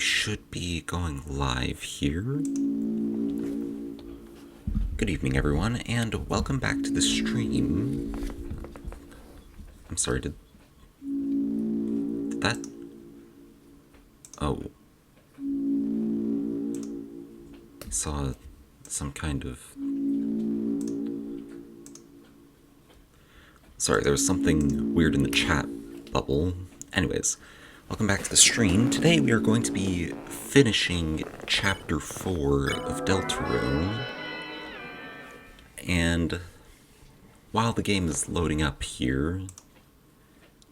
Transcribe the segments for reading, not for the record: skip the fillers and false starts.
should be going live here. Good evening, everyone, and welcome back to the stream. I'm sorry, did that... Oh. I saw some kind of... Sorry, there was something weird in the chat bubble. Anyways, welcome back to the stream. Today we are going to be finishing Chapter 4 of Deltarune. And while the game is loading up here,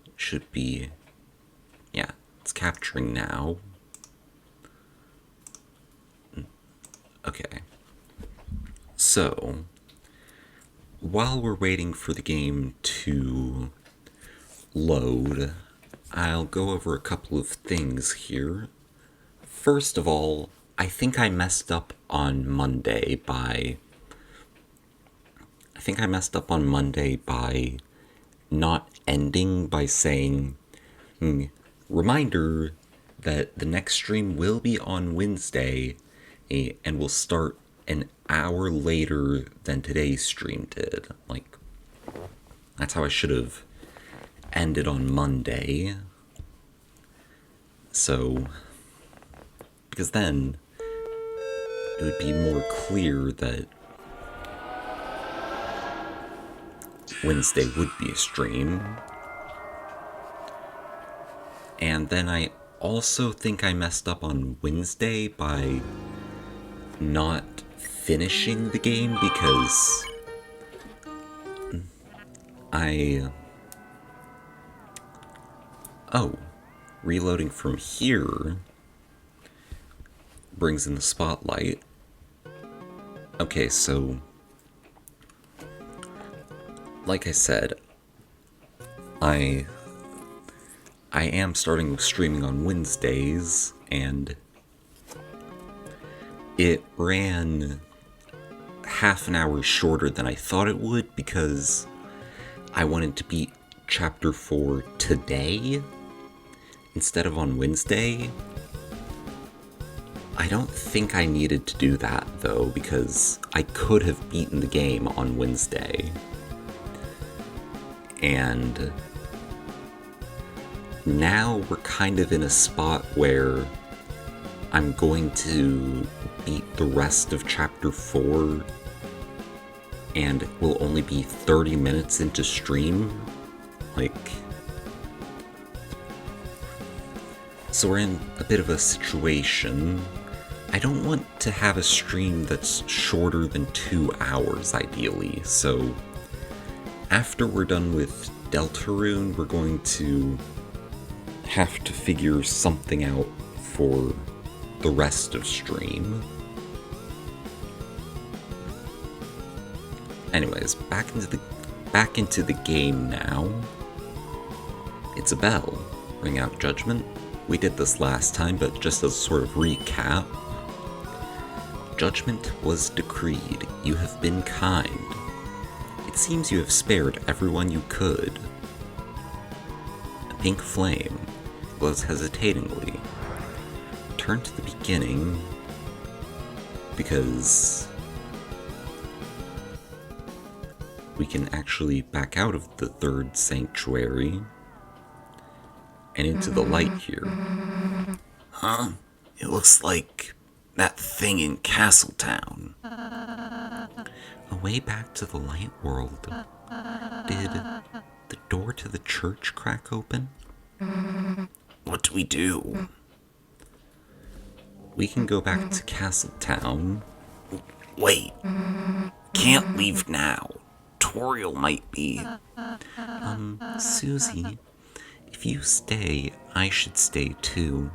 it should be... yeah, it's capturing now. Okay. So, while we're waiting for the game to load, I'll go over a couple of things here. First of all, I think I messed up on Monday by not ending by saying, reminder that the next stream will be on Wednesday and will start an hour later than today's stream did. Like, that's how I should have ended on Monday. So, because then it would be more clear that Wednesday would be a stream. And then I also think I messed up on Wednesday by not finishing the game because reloading from here brings in the spotlight. Okay, so like I said, I am starting streaming on Wednesdays, and it ran half an hour shorter than I thought it would because I wanted to beat Chapter 4 today instead of on Wednesday. I don't think I needed to do that, though, because I could have beaten the game on Wednesday. And now we're kind of in a spot where I'm going to beat the rest of Chapter 4 and it will only be 30 minutes into stream. So we're in a bit of a situation. I don't want to have a stream that's shorter than 2 hours, ideally, so after we're done with Deltarune, we're going to have to figure something out for the rest of stream. Anyways, back into the game now. It's a bell. Ring out judgment. We did this last time, but just as a sort of recap. Judgment was decreed. You have been kind. It seems you have spared everyone you could. A pink flame glows hesitatingly. Turn to the beginning, because we can actually back out of the third sanctuary and into the light here. Huh? It looks like that thing in Castletown. A way back to the light world. Did the door to the church crack open? What do we do? We can go back to Castletown. Wait. Can't leave now. Toriel might be... Susie, if you stay, I should stay too.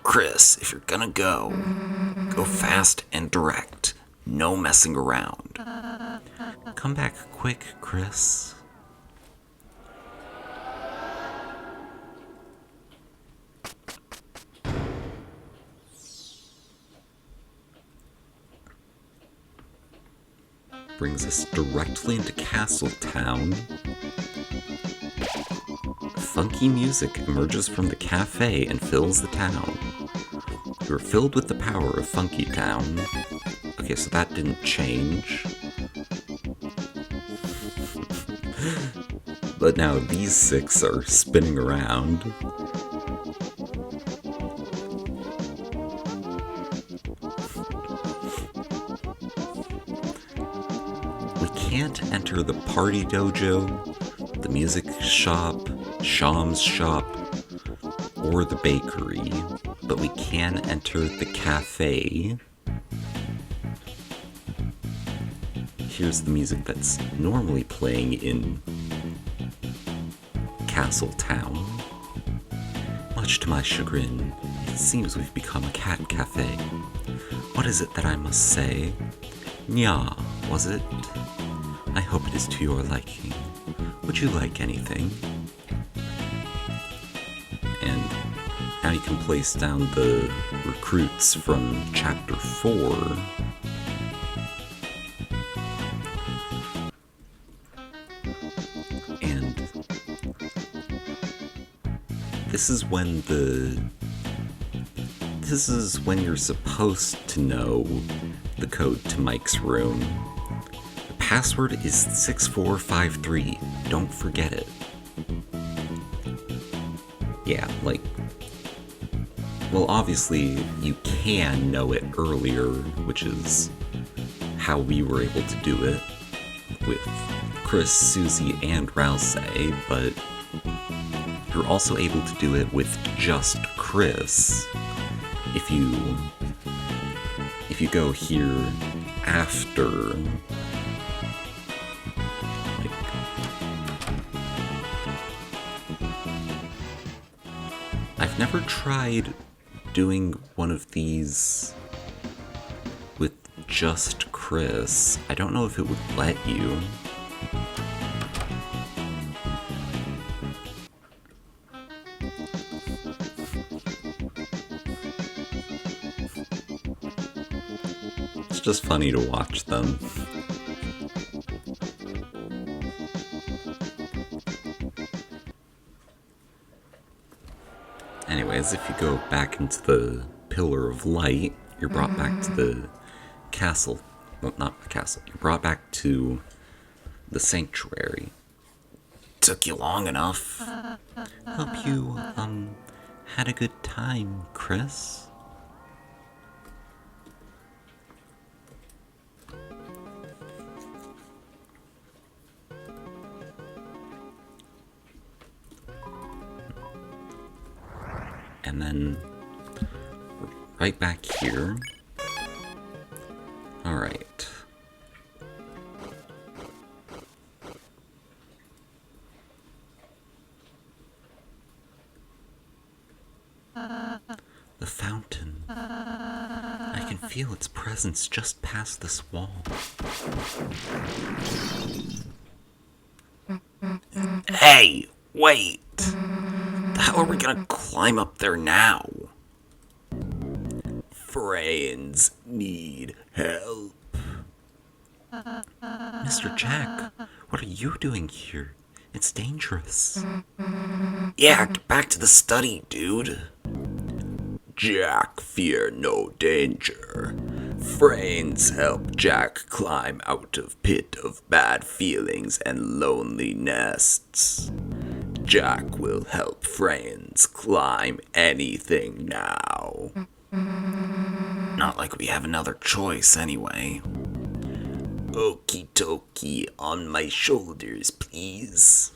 Chris, if you're gonna go, go fast and direct. No messing around. Come back quick, Chris. Brings us directly into Castletown. funky music emerges from the cafe and fills the town. You're filled with the power of Funky Town. Okay, so that didn't change. But now these 6 are spinning around. We can't enter the party dojo, the music shop, Sham's shop, or the bakery, but we can enter the cafe. Here's the music that's normally playing in Castle Town. Much to my chagrin, it seems we've become a cat cafe. What is it that I must say? Nya, was it? I hope it is to your liking. Would you like anything? And now you can place down the recruits from Chapter 4. And this is when you're supposed to know the code to Mike's room. The password is 6453. Don't forget it. Yeah, well, obviously you can know it earlier, which is how we were able to do it with Chris, Susie, and Rouse, but you're also able to do it with just Chris if you go here after, I've never tried doing one of these with just Chris. I don't know if it would let you. It's just funny to watch them. Anyways, if you go back into the Pillar of Light, you're brought back to the castle. Well, not the castle. You're brought back to the sanctuary. Took you long enough. Hope you, had a good time, Chris. And then right back here. All right. The fountain. I can feel its presence just past this wall. Hey, wait! How are we gonna climb up there now? Friends need help. Mr. Jack, what are you doing here? It's dangerous. Yeah, get back to the study, dude. Jack, fear no danger. Friends help Jack climb out of pit of bad feelings and lonely nests. Jack will help friends climb anything now. Not like we have another choice anyway. Okie dokie, on my shoulders, please.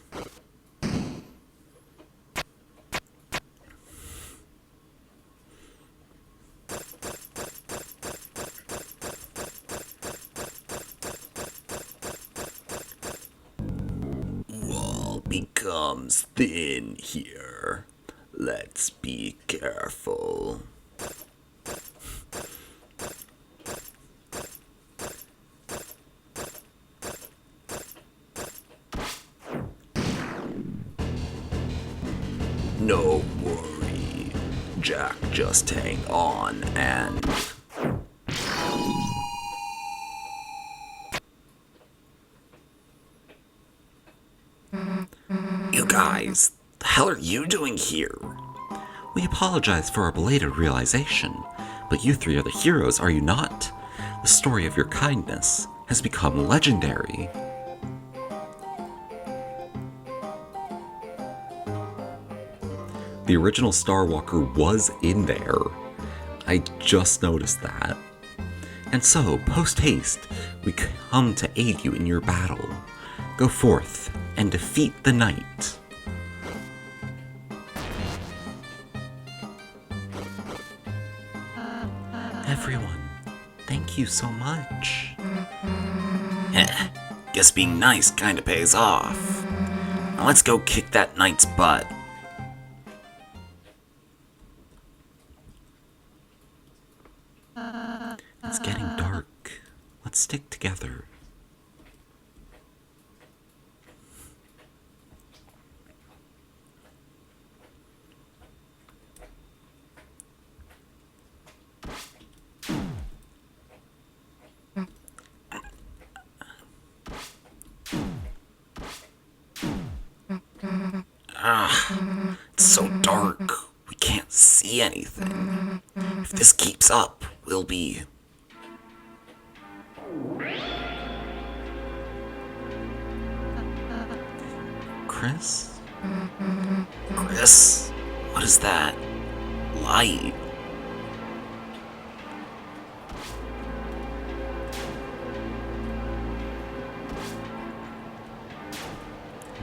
Wall becomes thin here. Let's be careful. No worry, Jack, just hang on and... You guys, hell are you doing here? We apologize for our belated realization, but you three are the heroes, are you not? The story of your kindness has become legendary. The original Starwalker was in there. I just noticed that. And so, post-haste, we come to aid you in your battle. Go forth and defeat the knight. Everyone, thank you so much. Guess being nice kinda pays off. Now let's go kick that knight's butt. It's getting dark. Let's stick together. It's so dark. We can't see anything. If this keeps up, we'll be... Chris? Chris? What is that? Light?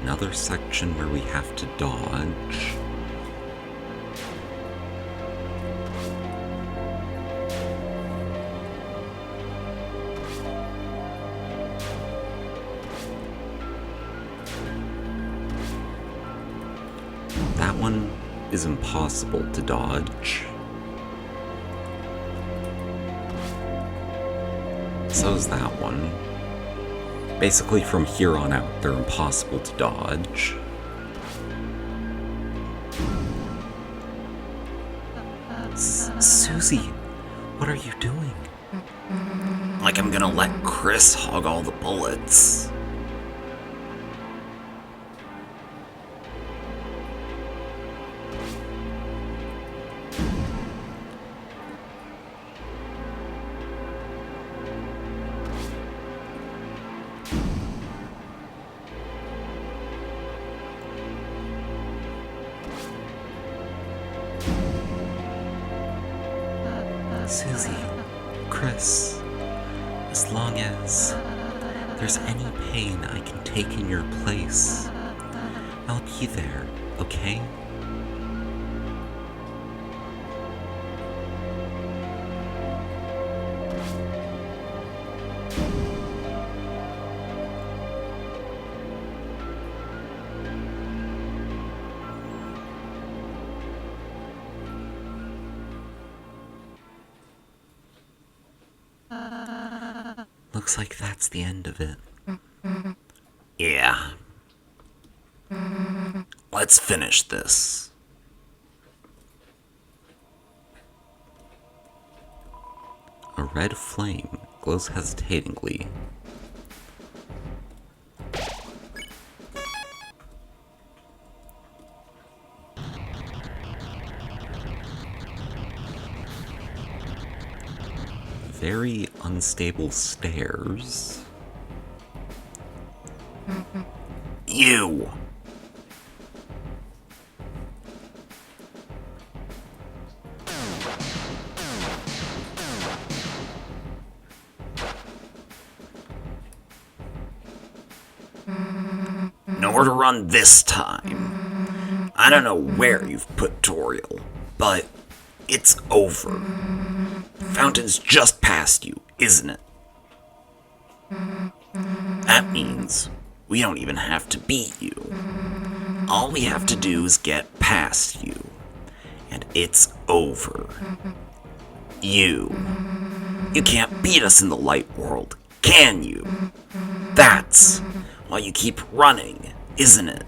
Another section where we have to dodge. That one is impossible to dodge. So is that one. Basically, from here on out, they're impossible to dodge. Susie, what are you doing? Like I'm gonna let Chris hog all the bullets. Susie, Chris, as long as there's any pain I can take in your place, I'll be there, okay? Looks like that's the end of it. Yeah. Let's finish this. A red flame glows hesitatingly. Very unstable stairs. You! Nowhere to run this time. I don't know where you've put Toriel, but it's over. Fountain's just past you, isn't it? That means we don't even have to beat you. All we have to do is get past you. And it's over. You can't beat us in the light world, can you? That's why you keep running, isn't it?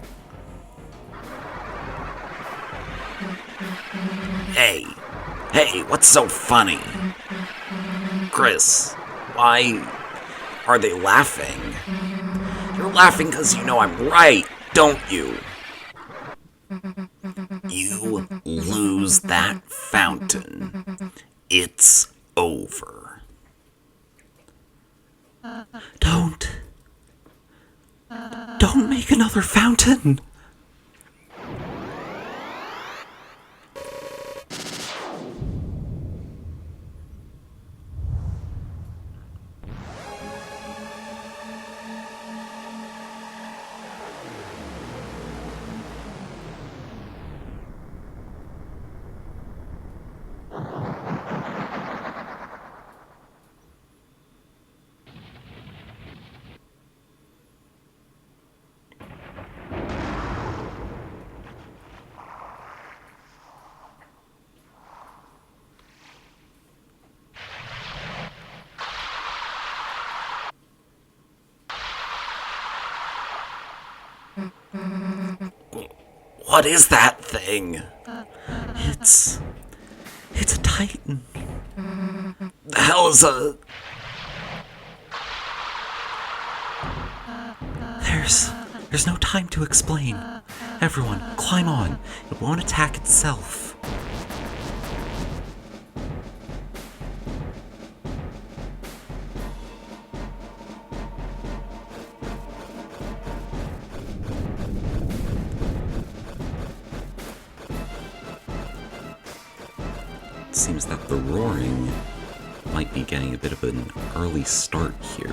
Hey, what's so funny? Chris, why are they laughing? You're laughing because you know I'm right, don't you? you lose that fountain, it's over. Don't make another fountain! What is that thing? It's a titan. The hell is a... There's no time to explain. Everyone, climb on. It won't attack itself. Seems that the roaring might be getting a bit of an early start here.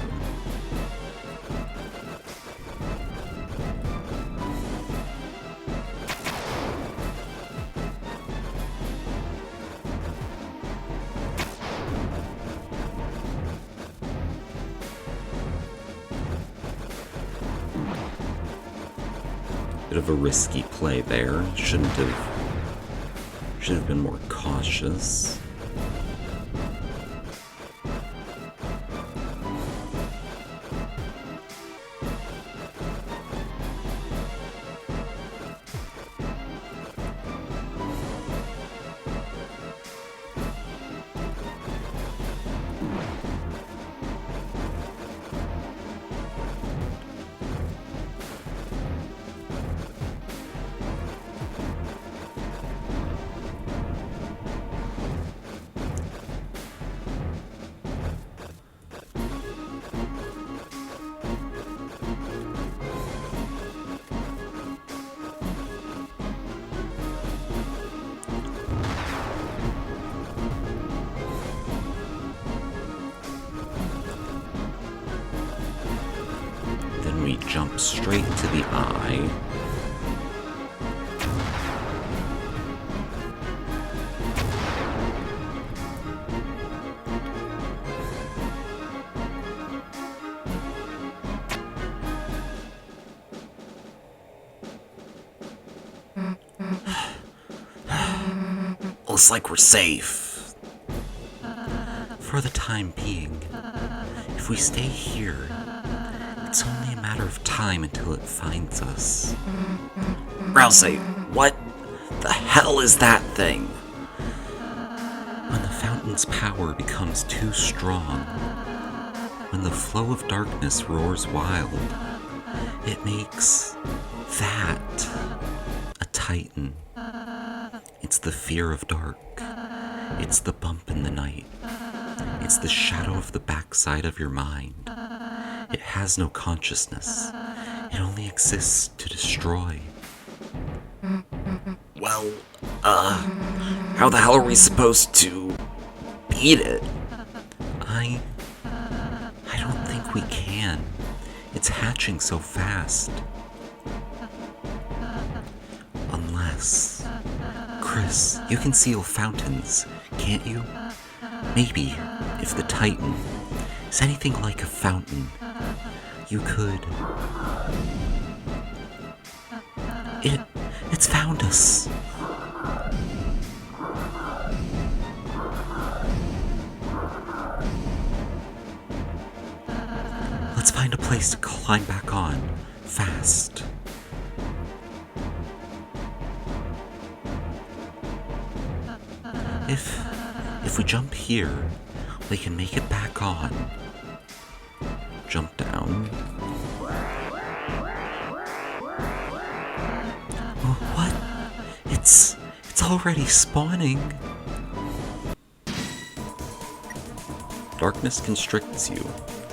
Bit of a risky play there. Should have been more cautious. We jump straight to the eye. Looks like we're safe. For the time being, if we stay here, it's only a matter of time until it finds us. Rousey, what the hell is that thing? When the fountain's power becomes too strong, when the flow of darkness roars wild, it makes that a titan. It's the fear of dark. It's the bump in the night. It's the shadow of the backside of your mind. It has no consciousness. It only exists to destroy. Well, how the hell are we supposed to beat it? I don't think we can. It's hatching so fast. Unless... Chris, you can seal fountains, can't you? Maybe, if the Titan is anything like a fountain, you could... It's found us. Let's find a place to climb back on, fast. If we jump here, we can make it back on. Jump down. Oh, what? It's already spawning. Darkness constricts you.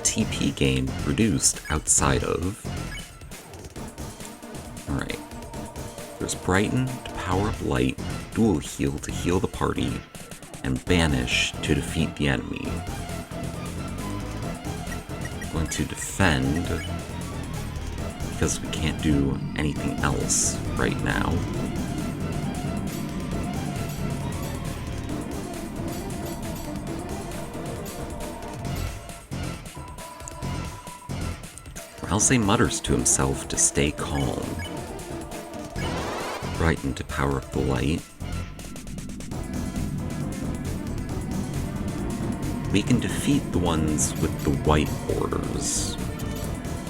TP gain reduced outside of. Alright. There's Brighten to power up light, Dual Heal to heal the party, and Banish to defeat the enemy. I'm going to defend because we can't do anything else right now. Ralsei mutters to himself to stay calm. Brighten to power up the light. We can defeat the ones with the white borders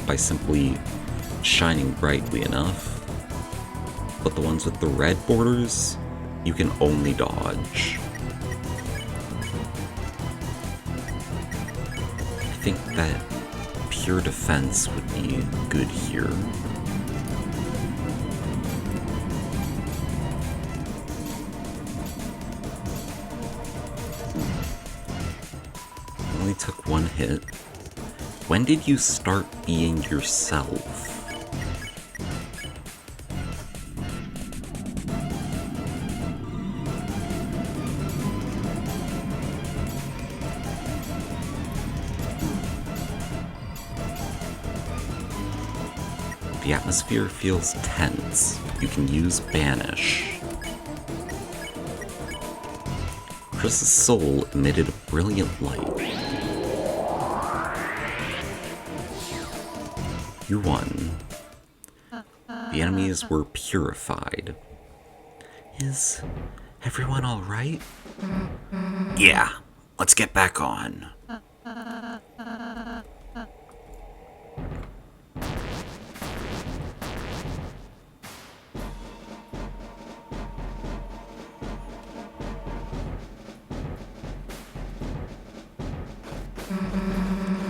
by simply shining brightly enough, but the ones with the red borders, you can only dodge. I think that pure defense would be good here. Only took one hit. When did you start being yourself? The atmosphere feels tense. You can use Banish. Chris's soul emitted a brilliant light. You won. The enemies were purified. Is everyone alright? Yeah, let's get back on.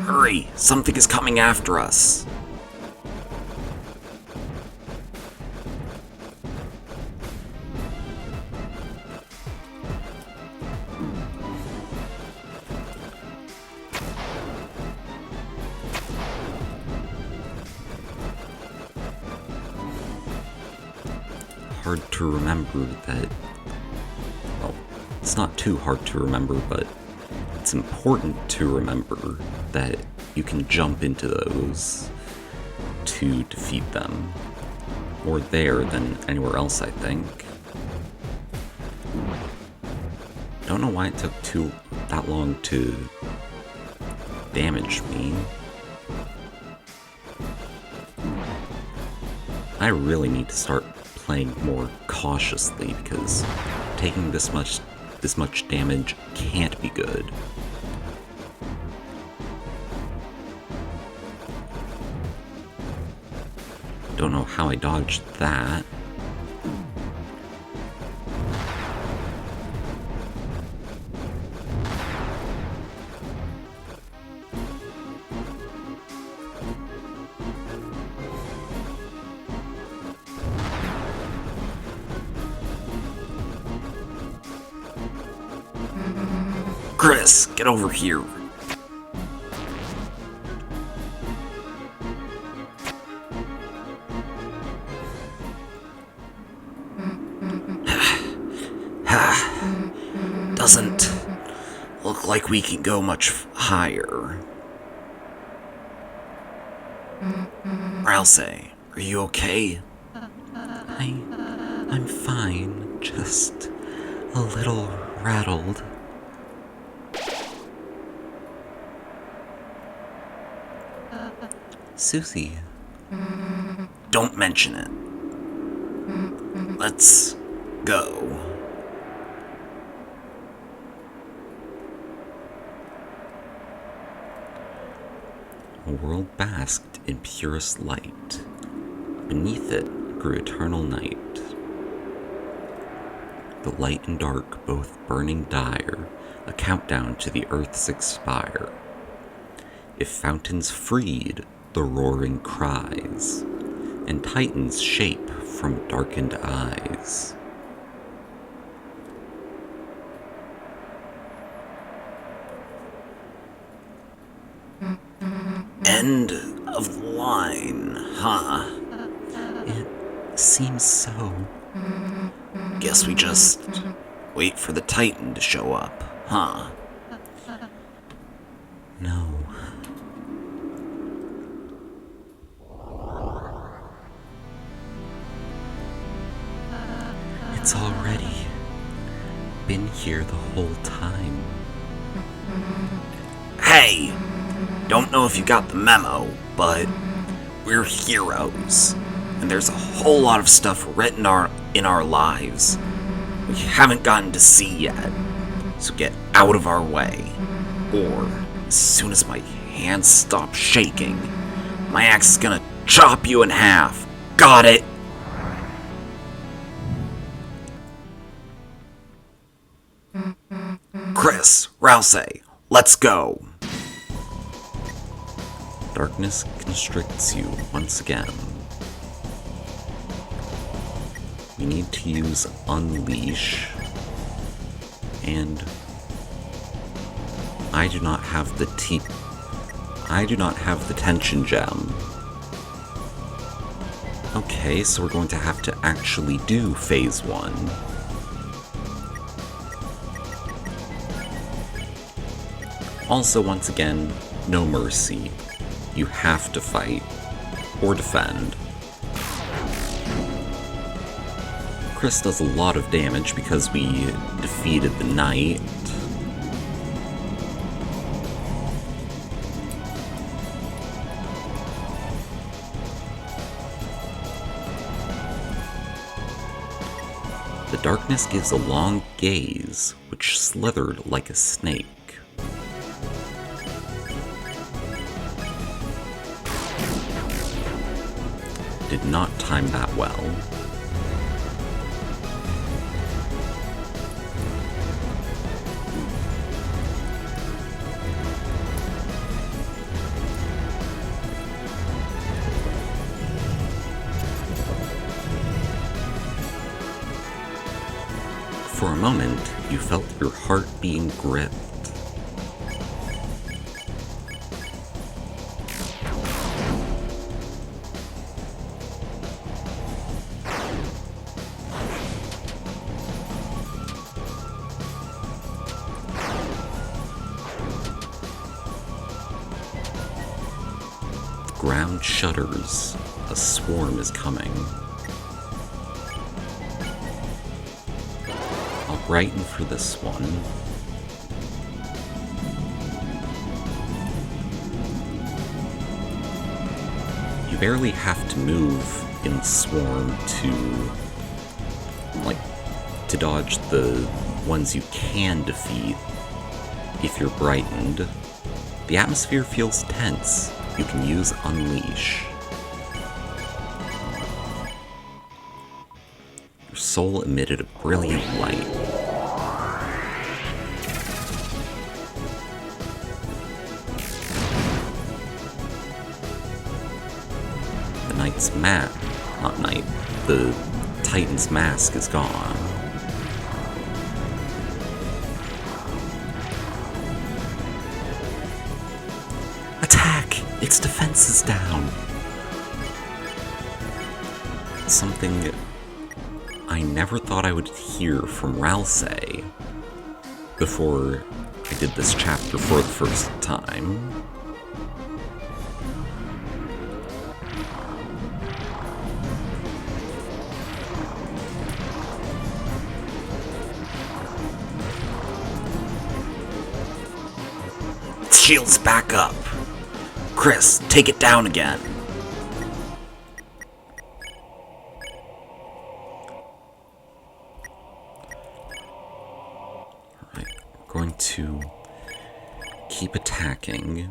Hurry! Something is coming after us! Hard to remember that... Well, it's not too hard to remember, but it's important to remember that you can jump into those to defeat them. More there than anywhere else, I think. Don't know why it took that long to damage me. I really need to start playing more cautiously because taking this much damage can't be good. Don't know how I dodged that. Chris, get over here. Doesn't look like we can go much higher. Ralsei, are you okay? I'm fine, just a little rattled. Susie. Don't mention it. Let's go. A world basked in purest light. Beneath it grew eternal night. The light and dark both burning dire, a countdown to the earth's expire. If fountains freed, the roaring cries, and titans shape from darkened eyes. end of the line, huh? It seems so. Guess we just wait for the Titan to show up, huh? No. It's already been here the whole time. Hey! Don't know if you got the memo, but we're heroes. And there's a whole lot of stuff written in our lives we haven't gotten to see yet. So get out of our way. Or, as soon as my hands stop shaking, my axe is gonna chop you in half. Got it? Chris, Rouse, let's go. Darkness constricts you once again. We need to use Unleash, and I do not have the tension gem. Okay, so we're going to have to actually do phase 1. Also, once again, no mercy. You have to fight or defend. Chris does a lot of damage because we defeated the knight. The darkness gives a long gaze, which slithered like a snake. Did not time that well. For a moment, you felt your heart being gripped. The ground shudders. A swarm is coming. I'll brighten for this one. You barely have to move in the swarm to dodge the ones you can defeat if you're brightened. The atmosphere feels tense. You can use Unleash. Your soul emitted a brilliant light. The Titan's mask is gone. Attack! Its defense is down. Something I never thought I would hear from Rouse before I did this chapter for the first time. Shield's back up. Chris, take it down again. Alright, we're going to keep attacking.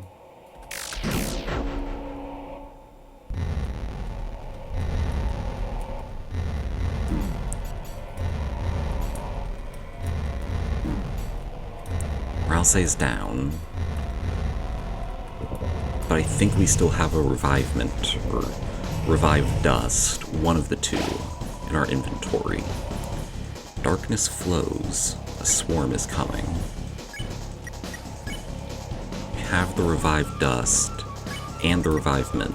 Rouse's down. But I think we still have a revivement, or revived dust, one of the two, in our inventory. Darkness flows. A swarm is coming. We have the revived dust. and the revivement.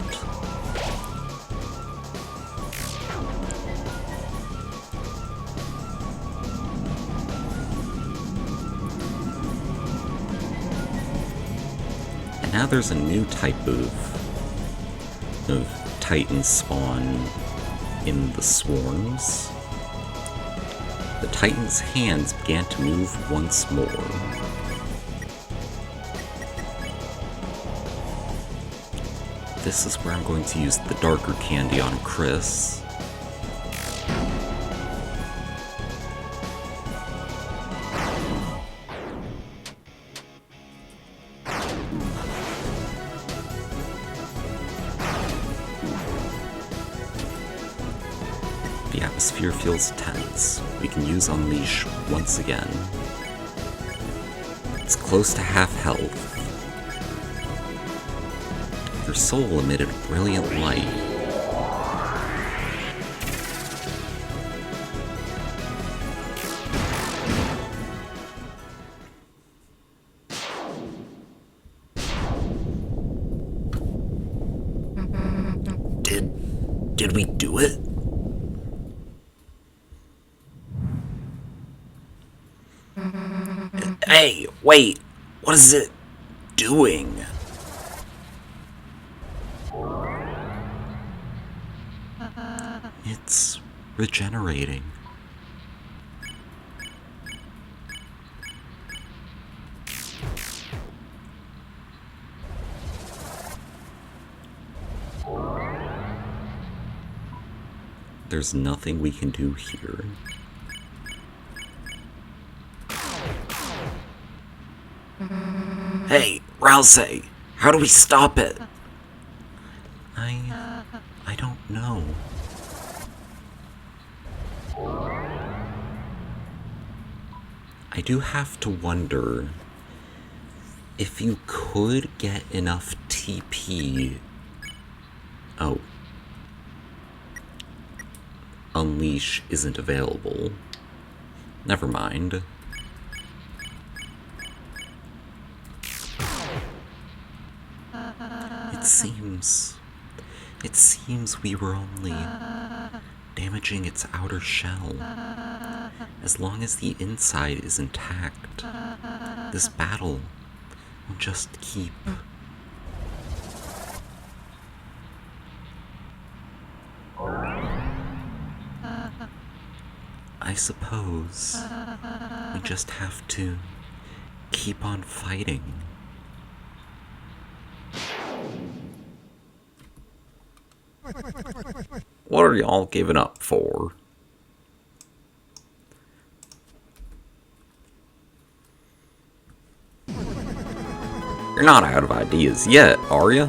And now there's a new type of Titan spawn in the swarms. The Titan's hands began to move once more. This is where I'm going to use the darker candy on Chris. The atmosphere feels tense. We can use Unleash once again. It's close to half health. Your soul emitted a brilliant light. Did we do it? Hey, wait! What is it doing? It's regenerating. There's nothing we can do here. Hey, Rousey, how do we stop it? I don't know. I do have to wonder if you could get enough TP. Oh. Unleash isn't available. Never mind. It seems we were only damaging its outer shell. As long as the inside is intact, this battle will just keep. I suppose we just have to keep on fighting. What are y'all giving up for? You're not out of ideas yet, are ya?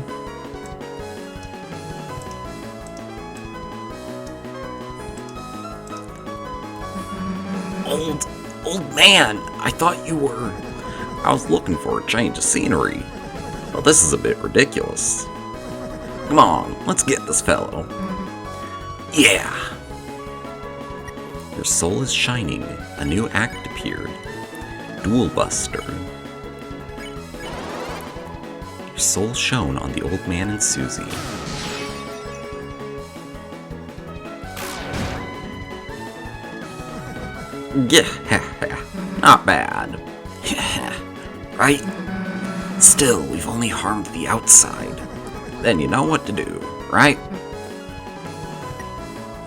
Old man, I thought you were... I was looking for a change of scenery. Well, this is a bit ridiculous. Come on, let's get this fellow. Yeah! Your soul is shining. A new act appeared. Duel Buster. Your soul shone on the old man and Susie. Yeah, not bad. Right? Still, we've only harmed the outside. Then you know what to do, right?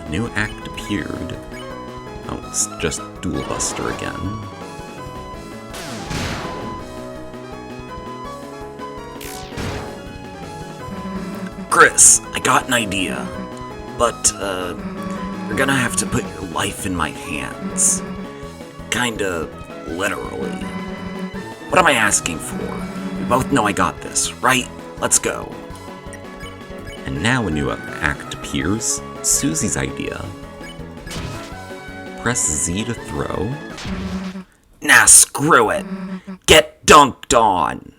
A new act appeared. Oh, it's just Duel Buster again. Chris, I got an idea. But, you're gonna have to put your life in my hands. Kinda literally. What am I asking for? We both know I got this, right? Let's go. And now a new act appears. Susie's idea. Press Z to throw. Nah, screw it. Get dunked on.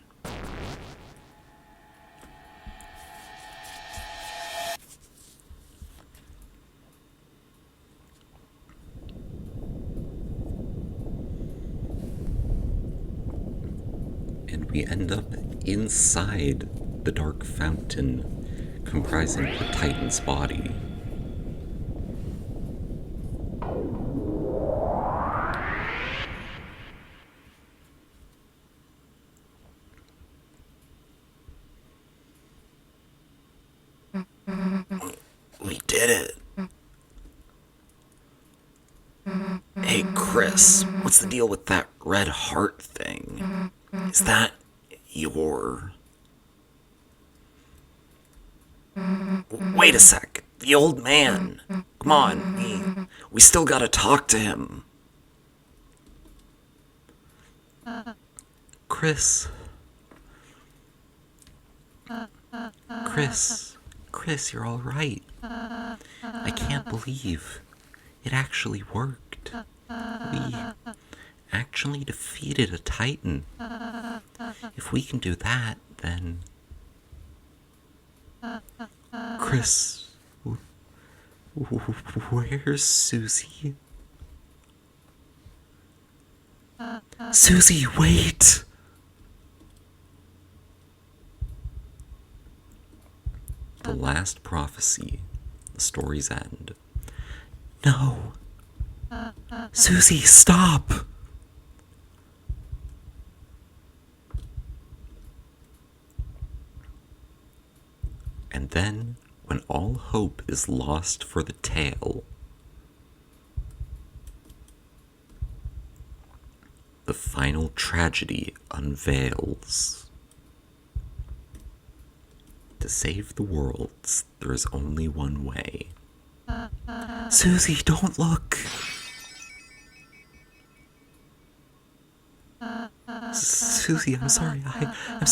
And we end up inside the dark fountain comprising the Titan's body. We did it. Hey, Chris, what's the deal with that red heart thing? Is that your... Wait a sec. The old man. Come on, we still gotta talk to him. Chris. Chris, you're alright. I can't believe it actually worked. We actually defeated a Titan. If we can do that, then... Chris, where's Susie? Susie, wait! The last prophecy, the story's end. No! Susie, stop! And then, when all hope is lost for the tale, the final tragedy unveils. To save the world, there is only one way. Susie, don't look! Susie, I'm sorry, I'm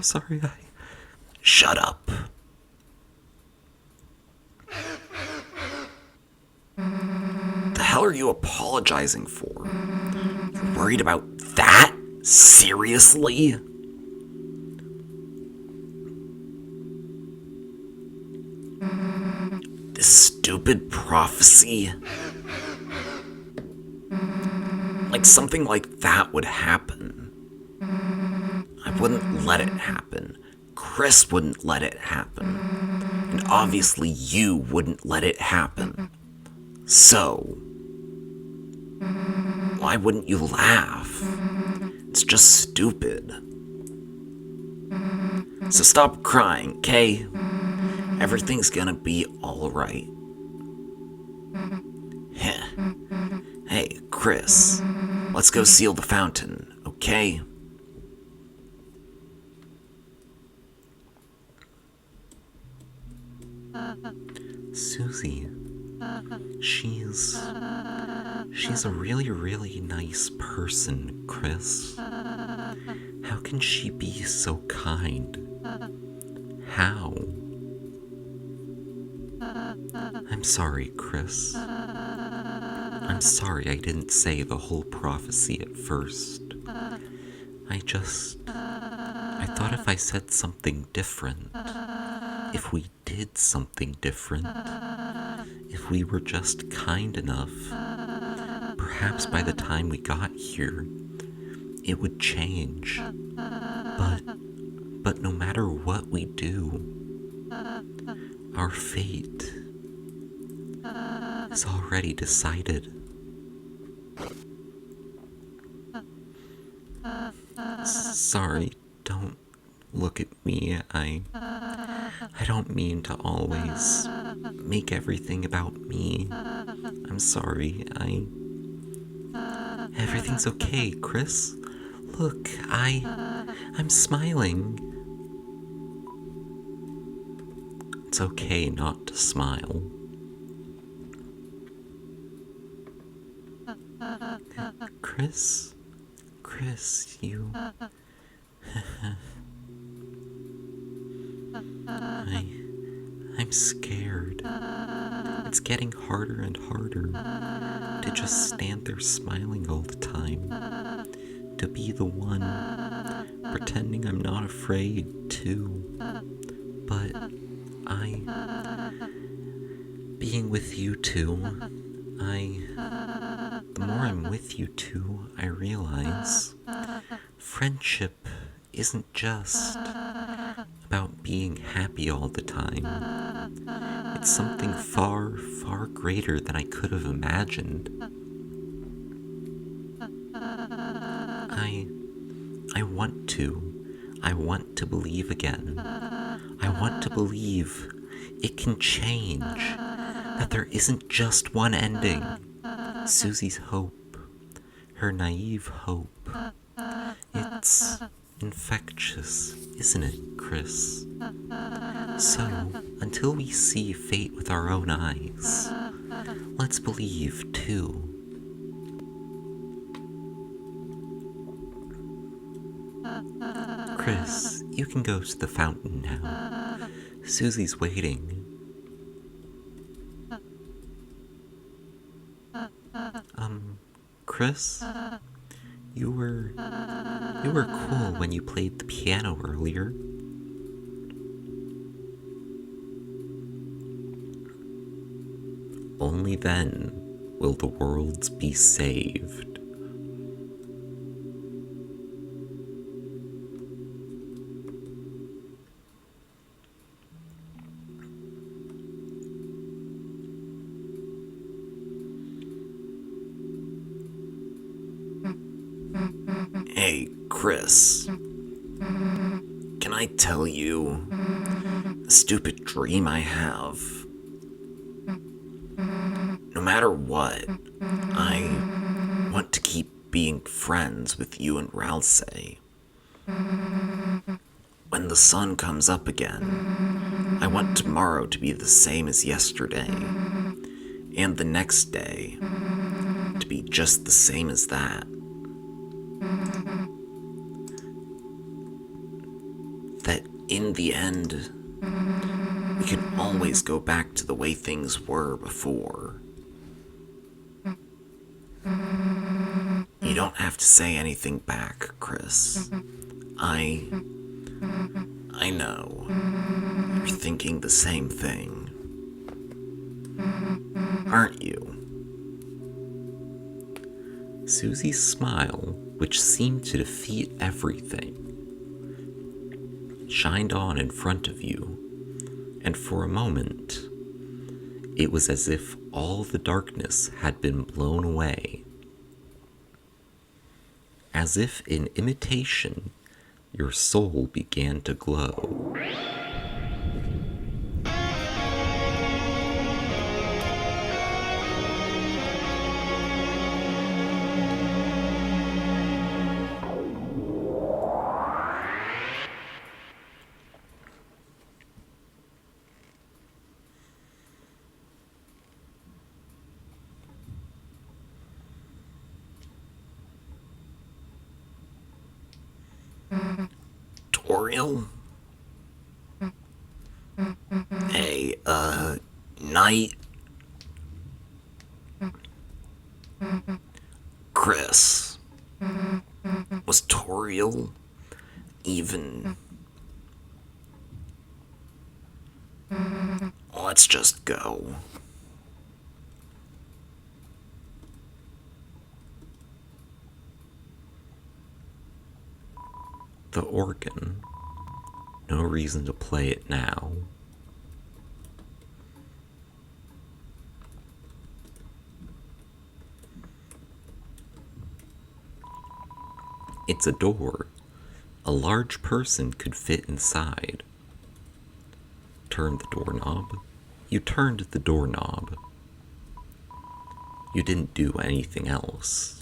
sorry. Shut up. The hell are you apologizing for? You're worried about that? Seriously? This stupid prophecy? Like something like that would happen. I wouldn't let it happen. Chris wouldn't let it happen. And obviously you wouldn't let it happen. So, why wouldn't you laugh? It's just stupid. So stop crying, okay? Everything's gonna be alright. Hey, Chris, let's go seal the fountain, okay? Susie, she's a really, really nice person, Chris. How can she be so kind? How? I'm sorry, Chris. I'm sorry I didn't say the whole prophecy at first. I thought if I said something different, if we did something different, if we were just kind enough, perhaps by the time we got here, it would change. But no matter what we do, our fate is already decided. Sorry, don't look at me. I don't mean to always make everything about me. I'm sorry. Everything's okay, Chris. Look, I'm smiling. It's okay not to smile. Chris, you... I'm scared. It's getting harder and harder to just stand there smiling all the time. To be the one pretending I'm not afraid too. But being with you two, the more I'm with you two, I realize friendship isn't just about being happy all the time. It's something far, far greater than I could have imagined. I I want to. I want to believe again. I want to believe it can change. That there isn't just one ending. Susie's hope. Her naive hope. It's infectious, isn't it, Chris? So, until we see fate with our own eyes, let's believe, too. Chris, you can go to the fountain now. Susie's waiting. Chris? You were cool when you played the piano earlier. Only then will the worlds be saved. Hey, Chris. Can I tell you a stupid dream I have? No matter what, I want to keep being friends with you and Ralsei. When the sun comes up again, I want tomorrow to be the same as yesterday, and the next day to be just the same as that. That in the end, we can always go back to the way things were before. You don't have to say anything back, Chris. I know. You're thinking the same thing. Aren't you? Susie's smile, which seemed to defeat everything, shined on in front of you, and for a moment, it was as if all the darkness had been blown away. As if in imitation, your soul began to glow. Toriel? Hey, Knight? Chris? Was Toriel even... Let's just go. The organ. No reason to play it now. It's a door. A large person could fit inside. Turn the doorknob. You turned the doorknob. You didn't do anything else.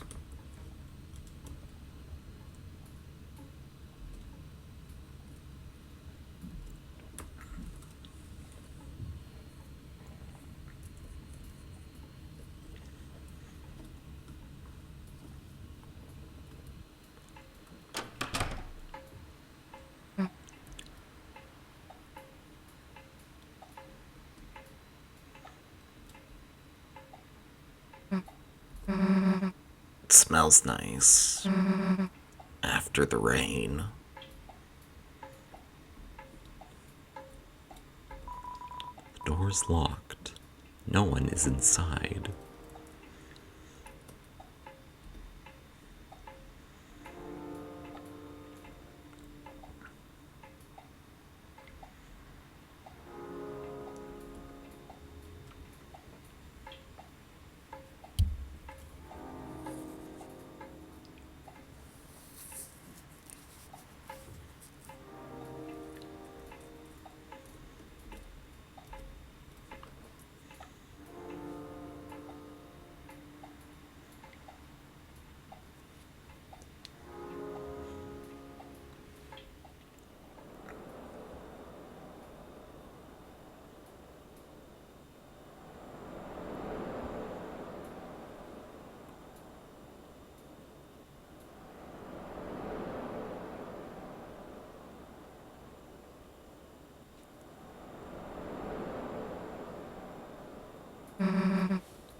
It smells nice. After the rain. The door's locked. No one is inside.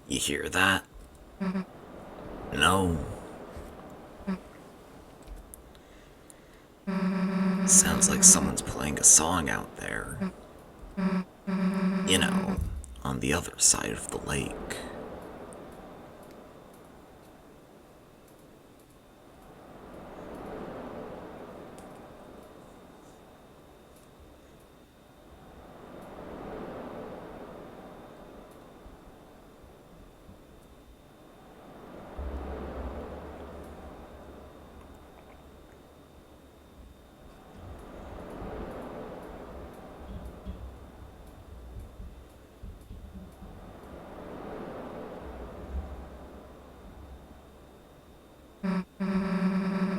You hear that? No. Sounds like someone's playing a song out there. You know, on the other side of the lake.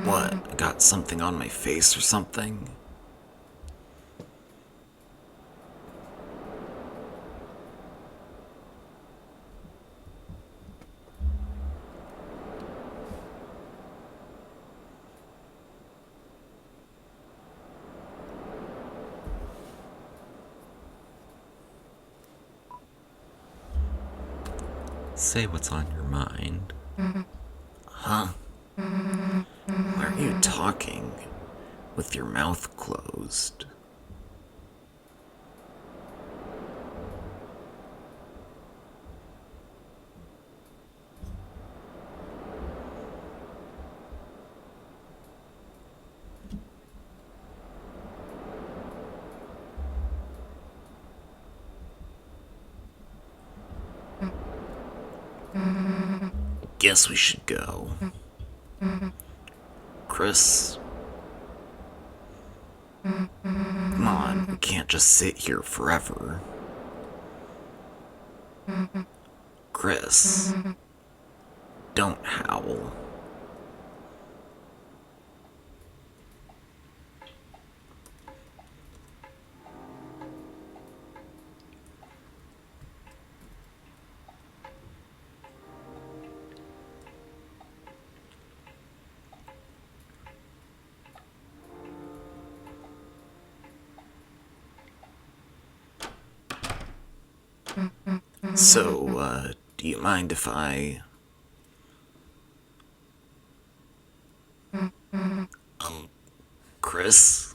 What? I got something on my face or something? Say what's on your mind. Huh? Why are you talking with your mouth closed? Guess we should go. Chris? Come on, we can't just sit here forever. Chris? Don't howl. So, do you mind if I... Chris?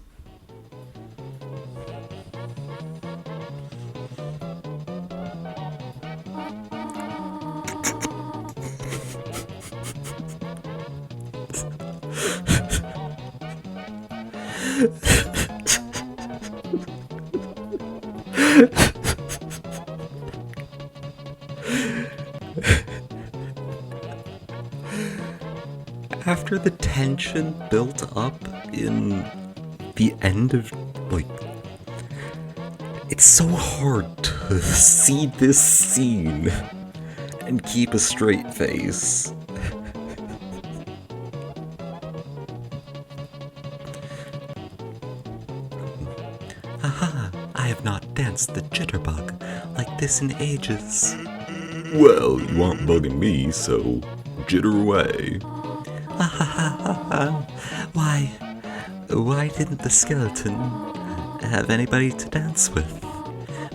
After the tension built up in the end of, it's so hard to see this scene and keep a straight face. Haha, I have not danced the jitterbug like this in ages. Well, you aren't bugging me, so jitter away. Why didn't the skeleton have anybody to dance with?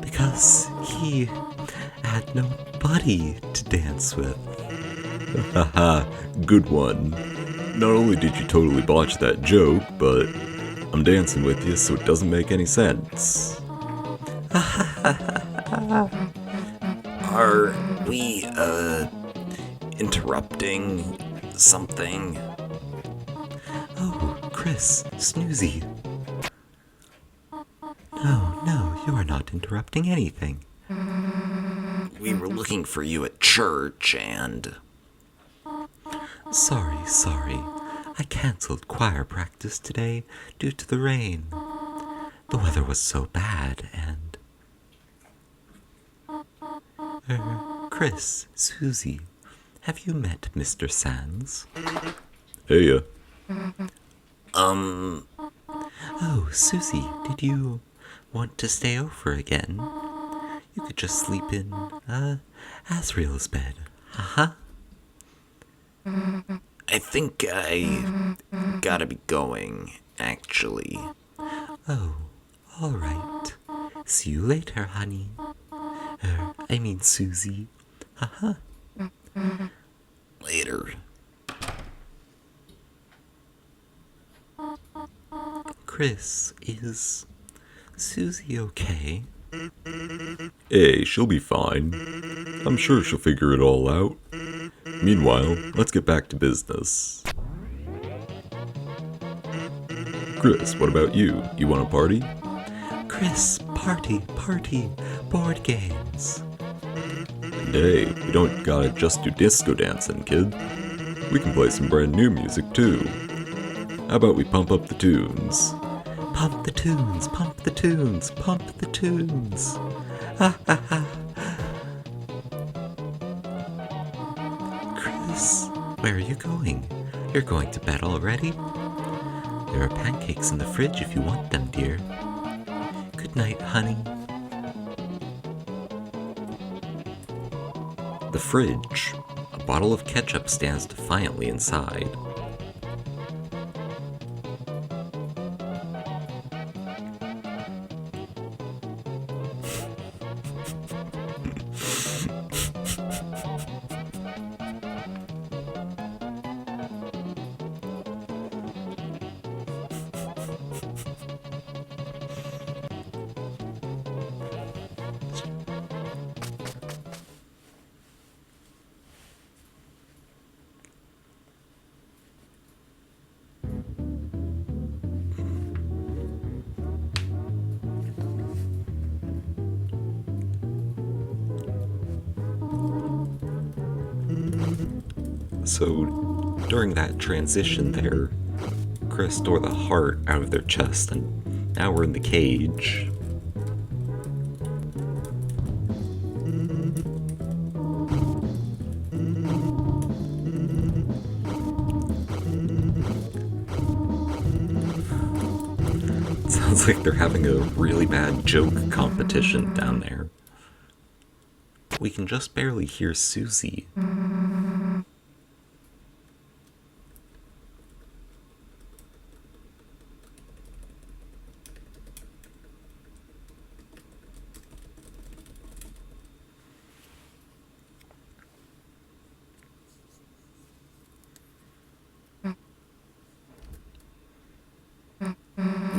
Because he had nobody to dance with. Haha, good one. Not only did you totally botch that joke, but I'm dancing with you so it doesn't make any sense. Are we, interrupting something? Oh, Chris, Snoozy. No, you are not interrupting anything. We were looking for you at church and... Sorry. I cancelled choir practice today due to the rain. The weather was so bad and... Chris, Susie, have you met Mr. Sands? Hey, Oh, Susie, did you want to stay over again? You could just sleep in, Asriel's bed. Haha. I think I gotta be going, actually. Oh, alright. See you later, honey. I mean Susie. Haha. Later. Chris, is Susie okay? Hey, she'll be fine. I'm sure she'll figure it all out. Meanwhile, let's get back to business. Chris, what about you? You want a party? Chris, party, board games. Hey, you don't gotta just do disco dancing, kid. We can play some brand new music too. How about we pump up the tunes? Pump the tunes, pump the tunes, pump the tunes. Ha ha ha. Chris, where are you going? You're going to bed already? There are pancakes in the fridge if you want them, dear. Good night, honey. The fridge. A bottle of ketchup stands defiantly inside. So, during that transition there, Chris tore the heart out of their chest, and now we're in the cage. Sounds like they're having a really bad joke competition down there. We can just barely hear Susie.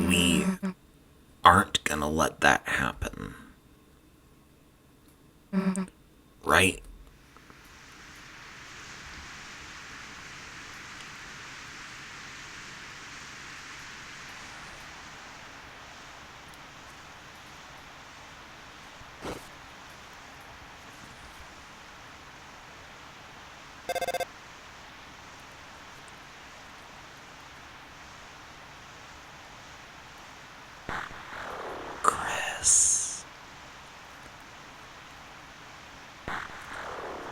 We aren't gonna let that happen. Right? Chris.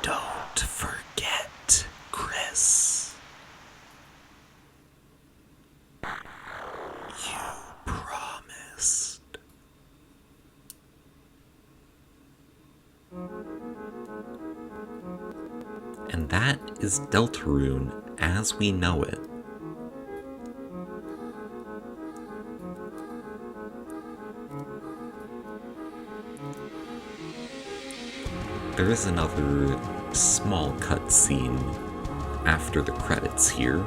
Don't forget, Chris. You promised. And that is Deltarune as we know it. There is another small cutscene after the credits here.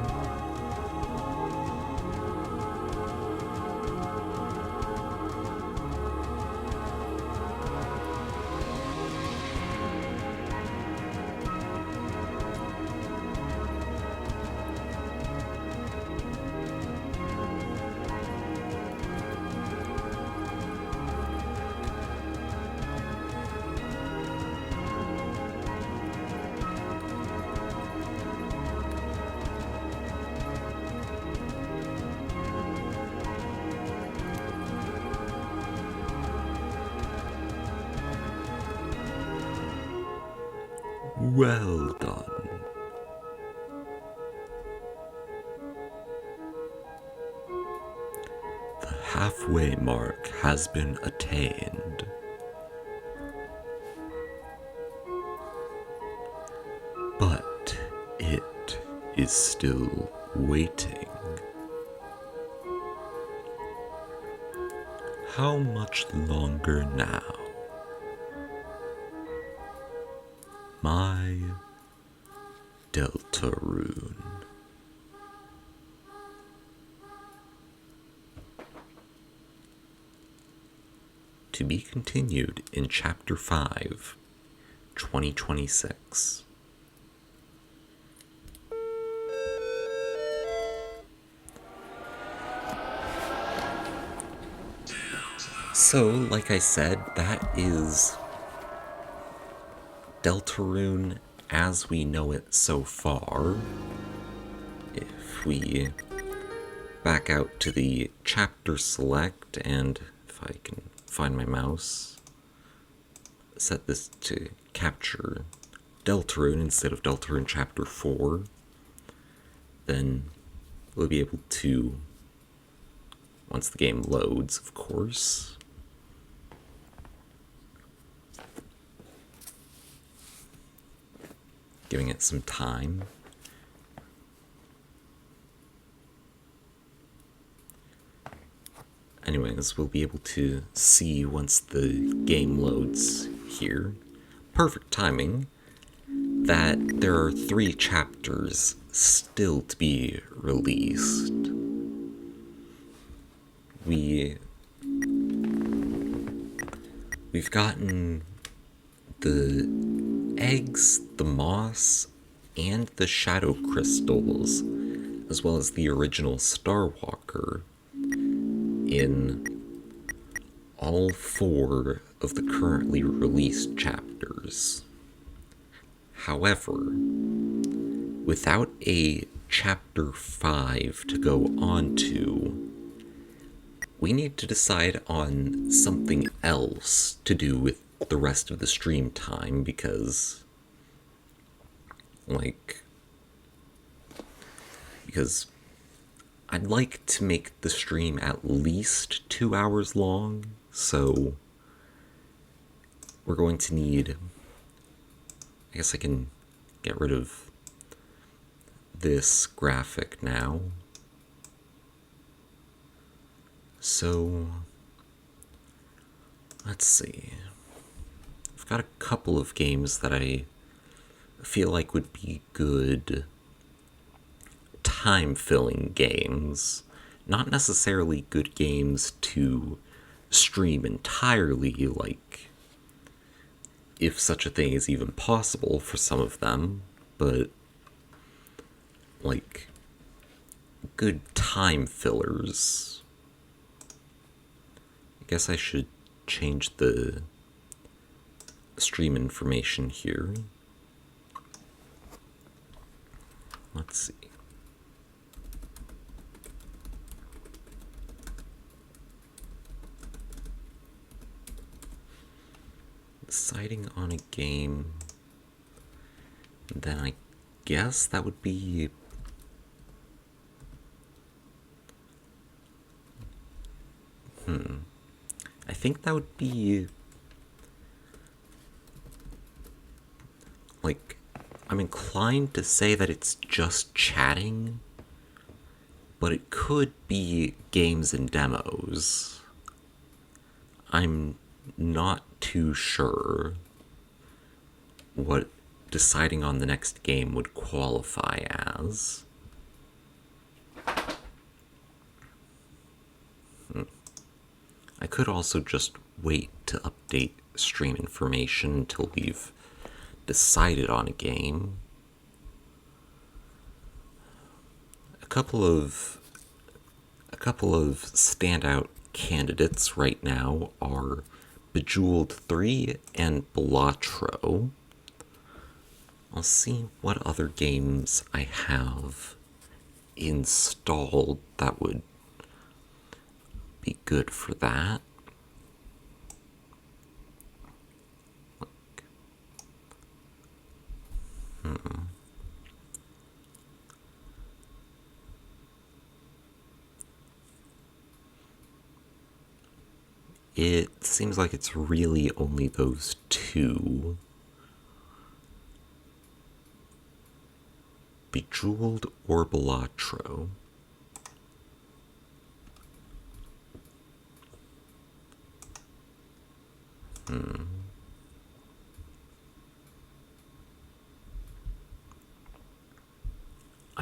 Well done. The halfway mark has been attained. But it is still waiting. How much longer now? My Deltarune. To be continued in Chapter 5, 2026. So, like I said, that is Deltarune as we know it so far. If we back out to the chapter select, and if I can find my mouse, set this to capture Deltarune instead of Deltarune chapter 4, then we'll be able to, once the game loads, of course, giving it some time. Anyways, we'll be able to see once the game loads here, perfect timing, that there are 3 chapters still to be released. We've gotten the eggs, the moss, and the shadow crystals, as well as the original Starwalker, in all 4 of the currently released chapters. However, without a chapter 5 to go on to, we need to decide on something else to do with the rest of the stream time, because I'd like to make the stream at least 2 hours long, so we're going to need, I guess I can get rid of this graphic now. So, let's see. I've got a couple of games that I feel like would be good time-filling games. Not necessarily good games to stream entirely, like, if such a thing is even possible for some of them, but, like, good time fillers. I guess I should change the stream information here. Let's see. Deciding on a game, then I guess that would be I think that would be, like, I'm inclined to say that it's just chatting, but it could be games and demos. I'm not too sure what deciding on the next game would qualify as. I could also just wait to update stream information until we've decided on a game. A couple of standout candidates right now are Bejeweled 3 and Balatro. I'll see what other games I have installed that would be good for that. It seems like it's really only those 2. Bejeweled or Balatro.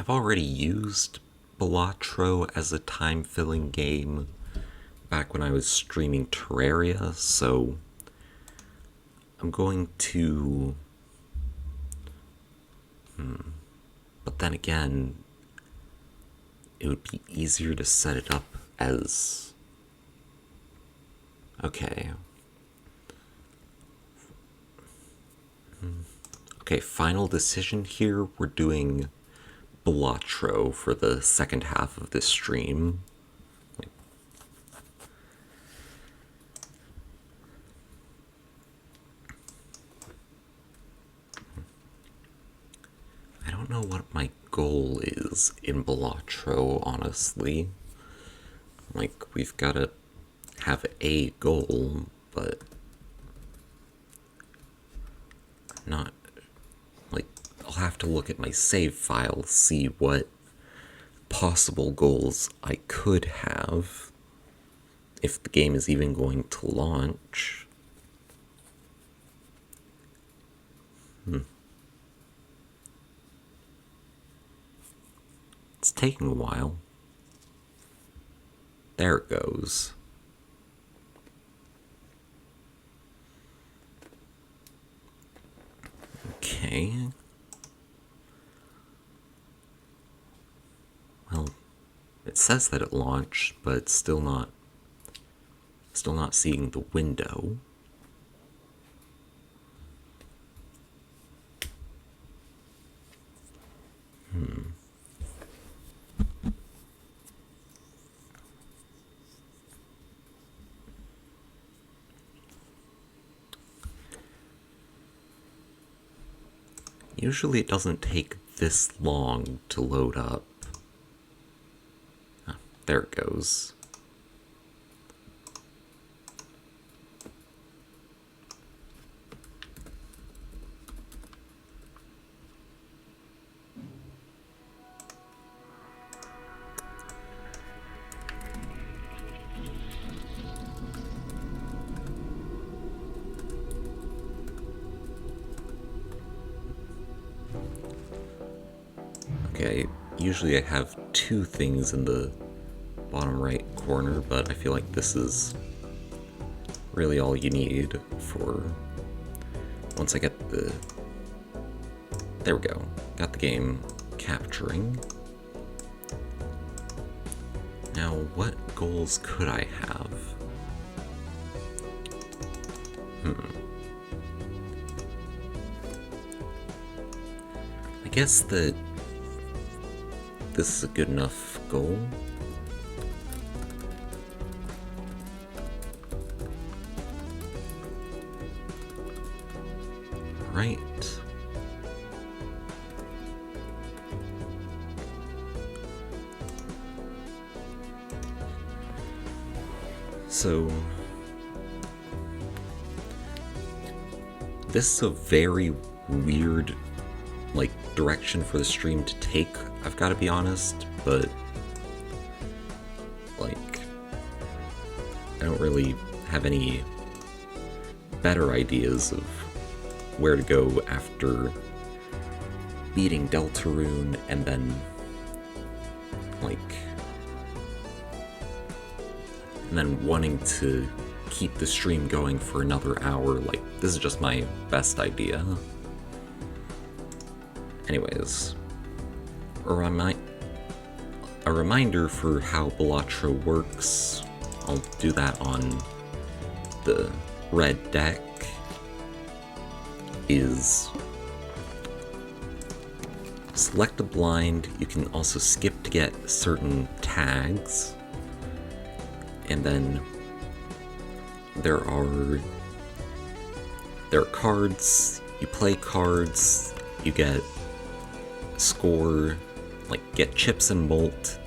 I've already used Balatro as a time-filling game back when I was streaming Terraria, so I'm going to... But then again, it would be easier to set it up as... Okay. Okay, final decision here. We're doing Balatro for the second half of this stream. I don't know what my goal is in Balatro, honestly. Like, we've got to have a goal, but not... Like, I'll have to look at my save file, see what possible goals I could have if the game is even going to launch. It's taking a while. There it goes. Okay. Well, it says that it launched, but it's still not seeing the window. Usually it doesn't take this long to load up. Ah, there it goes. Okay, usually I have two things in the bottom right corner, but I feel like this is really all you need for once I get the... There we go. Got the game capturing. Now, what goals could I have? I guess that this is a good enough goal. Right. So, this is a very weird, like, direction for the stream to take, I've got to be honest, but, like, I don't really have any better ideas of where to go after beating Deltarune and then, like, and then wanting to keep the stream going for another hour. Like, this is just my best idea. Anyways, a reminder for how Balatro works. I'll do that on the red deck. Is select a blind. You can also skip to get certain tags. And then there are cards. You play cards, you get score, like get chips and molt,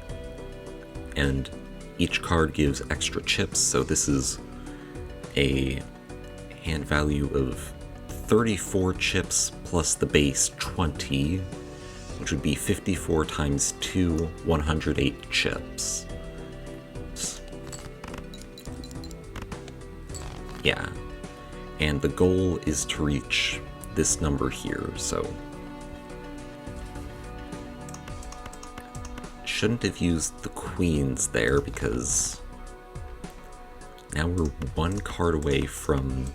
and each card gives extra chips, so this is a hand value of 34 chips plus the base 20, which would be 54 times 2, 108 chips. Yeah, and the goal is to reach this number here, so shouldn't have used the queens there because now we're one card away from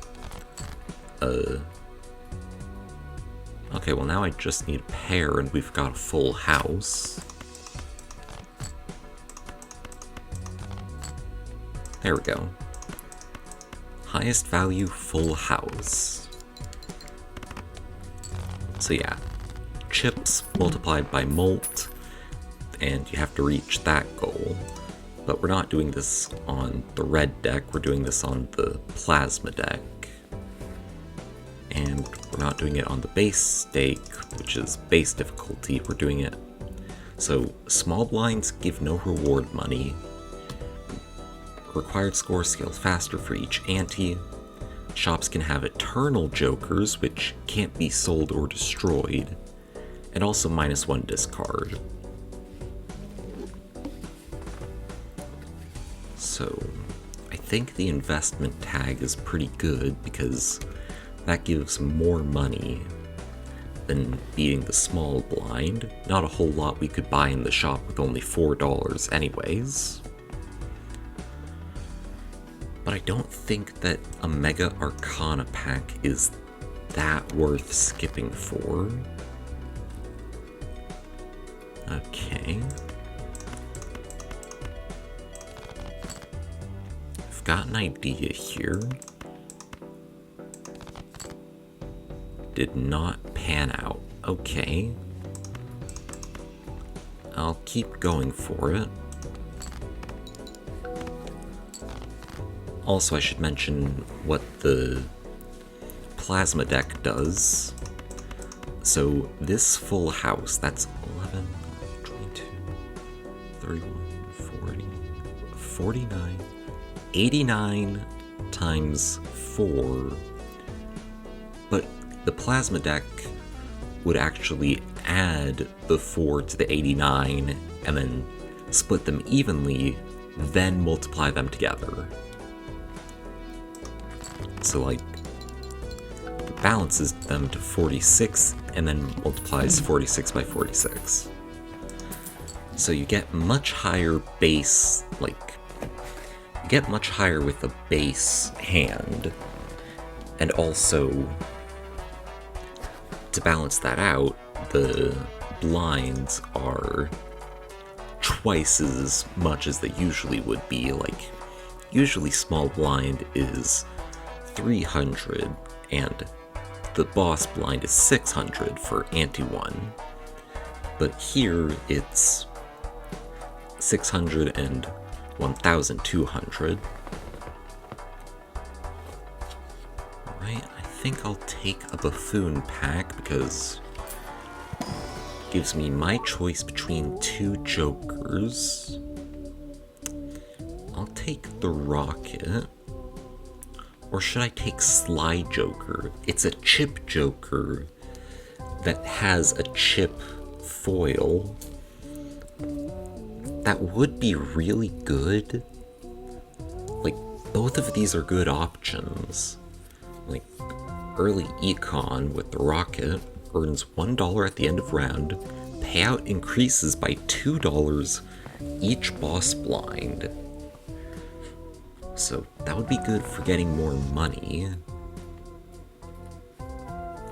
okay, well now I just need a pair and we've got a full house. There we go. Highest value, full house. So yeah, chips multiplied by molt, and you have to reach that goal. But we're not doing this on the red deck, we're doing this on the plasma deck. And we're not doing it on the base stake, which is base difficulty, we're doing it. So small blinds give no reward money. Required score scales faster for each ante. Shops can have eternal jokers, which can't be sold or destroyed. And also -1 discard. So I think the investment tag is pretty good because that gives more money than beating the small blind. Not a whole lot we could buy in the shop with only $4 anyways. But I don't think that a Mega Arcana pack is that worth skipping for. Okay. I've got an idea here. Did not pan out. Okay. I'll keep going for it. Also, I should mention what the plasma deck does. So this full house, that's 11, 22, 31, 40, 49, 89 times 4. But the plasma deck would actually add the 4 to the 89 and then split them evenly, then multiply them together. So like, it balances them to 46 and then multiplies 46 by 46. So you get much higher base, like, you get much higher with a base hand. And also, to balance that out, the blinds are twice as much as they usually would be. Like, usually small blind is 300 and the boss blind is 600 for ante 1, but here it's 600 and 1200. Alright, I think I'll take a buffoon pack because it gives me my choice between 2 jokers. I'll take the rocket. Or should I take Sly Joker? It's a chip Joker that has a chip foil. That would be really good. Like, both of these are good options. Like, early econ with the rocket earns $1 at the end of round. Payout increases by $2 each boss blind. So that would be good for getting more money.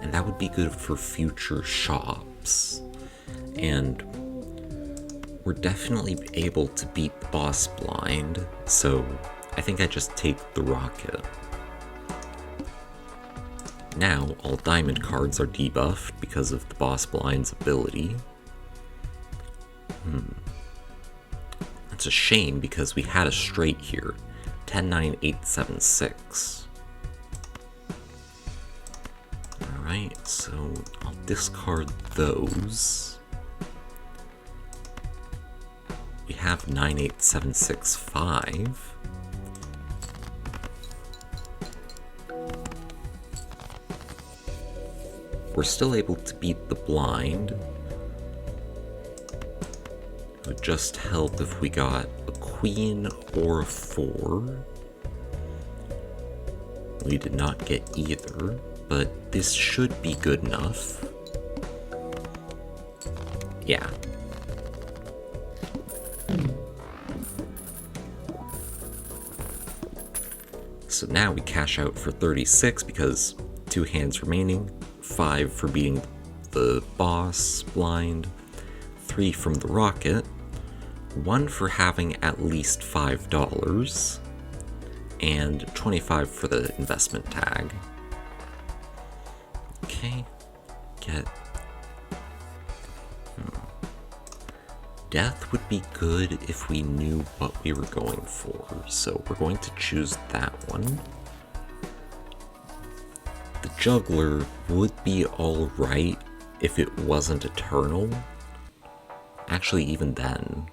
And that would be good for future shops. And we're definitely able to beat the boss blind, so I think I just take the rocket. Now, all diamond cards are debuffed because of the boss blind's ability. That's a shame because we had a straight here. 10, 9, 8, 7, 6. Alright, so I'll discard those. We have 9, 8, 7, 6, 5. We're still able to beat the blind. It would just help if we got a queen or a 4. We did not get either, but this should be good enough. Yeah. So now we cash out for 36 because 2 hands remaining, 5 for beating the boss blind, 3 from the rocket, 1 for having at least $5, and 25 for the investment tag. Okay, get... Death would be good if we knew what we were going for, so we're going to choose that one. The juggler would be alright if it wasn't eternal. Actually, even then.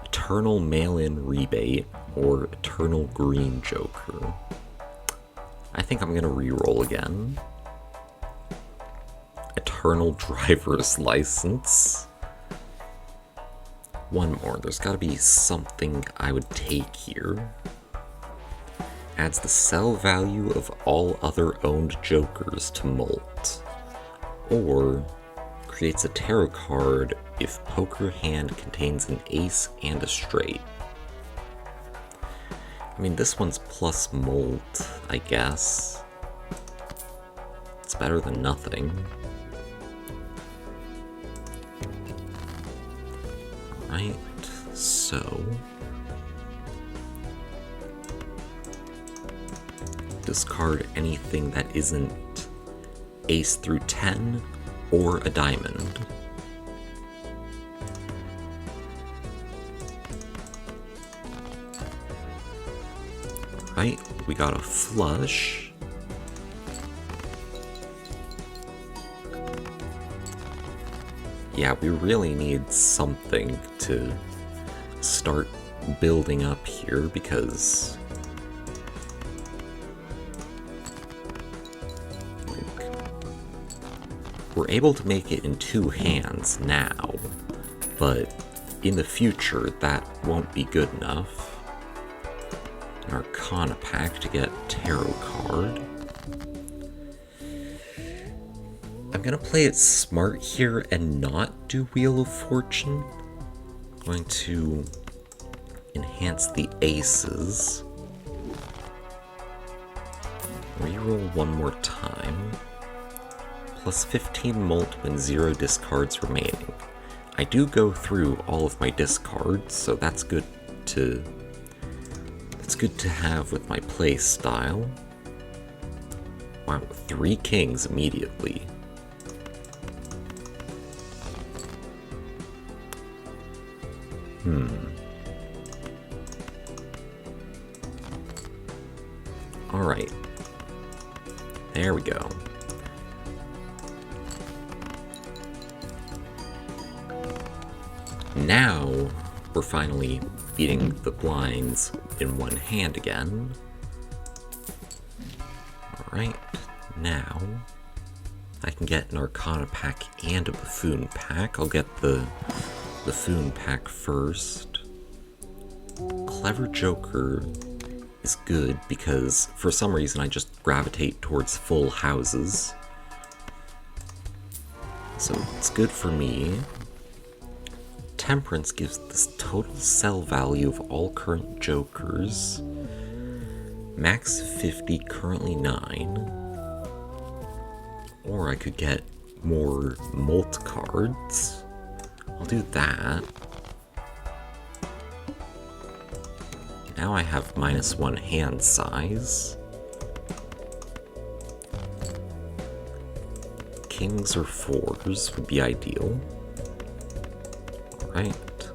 Eternal mail-in rebate or eternal green joker. I think I'm gonna re-roll again. Eternal driver's license. One more. There's gotta be something I would take here. Adds the sell value of all other owned jokers to Molt. Or creates a tarot card if poker hand contains an ace and a straight. I mean, this one's plus Molt, I guess. It's better than nothing. Right, so discard anything that isn't ace through 10 or a diamond. Right, we got a flush. Yeah, we really need something to start building up here because we're able to make it in 2 hands now, but in the future that won't be good enough. An Arcana pack to get tarot card. I'm gonna play it smart here and not do Wheel of Fortune. I'm going to enhance the aces. Reroll one more time. Plus 15 Molt when 0 discards remaining. I do go through all of my discards, so that's good to have with my play style. Wow, 3 kings immediately. Alright. There we go. Now, we're finally beating the blinds in one hand again. Alright, now I can get an Arcana pack and a Buffoon pack. I'll get the Buffoon pack first. Clever Joker is good because for some reason I just gravitate towards full houses. So it's good for me. Temperance gives this total sell value of all current jokers. Max 50, currently 9. Or I could get more Molt cards. I'll do that. Now I have -1 hand size. Kings or 4s would be ideal. Alright.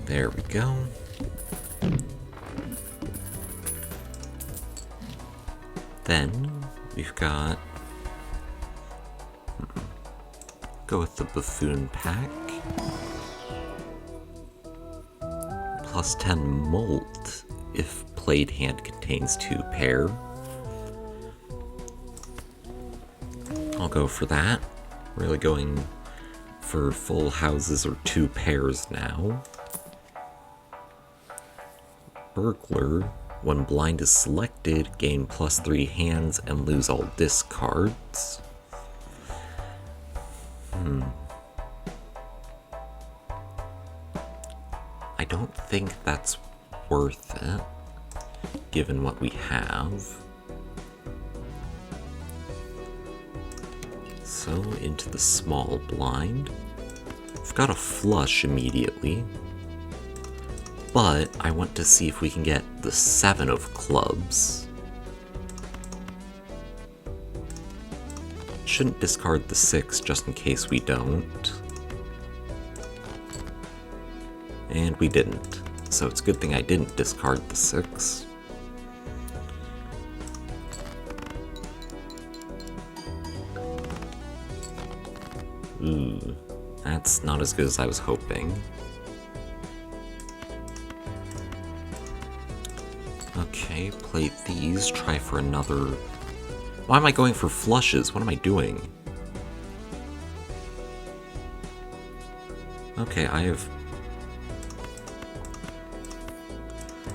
There we go. Then we've got... Go with the Buffoon pack. Plus 10 Molt if played hand contains 2 pair. I'll go for that. Really going for full houses or 2 pairs now. Burglar When blind is selected, gain +3 hands and lose all discards. I don't think that's worth it, given what we have. So, into the small blind. We've got a flush immediately, but I want to see if we can get the 7 of clubs. Shouldn't discard the 6 just in case we don't. And we didn't, so it's a good thing I didn't discard the 6. Ooh, that's not as good as I was hoping. Okay, play these, try for another... Why am I going for flushes? What am I doing? Okay, I have...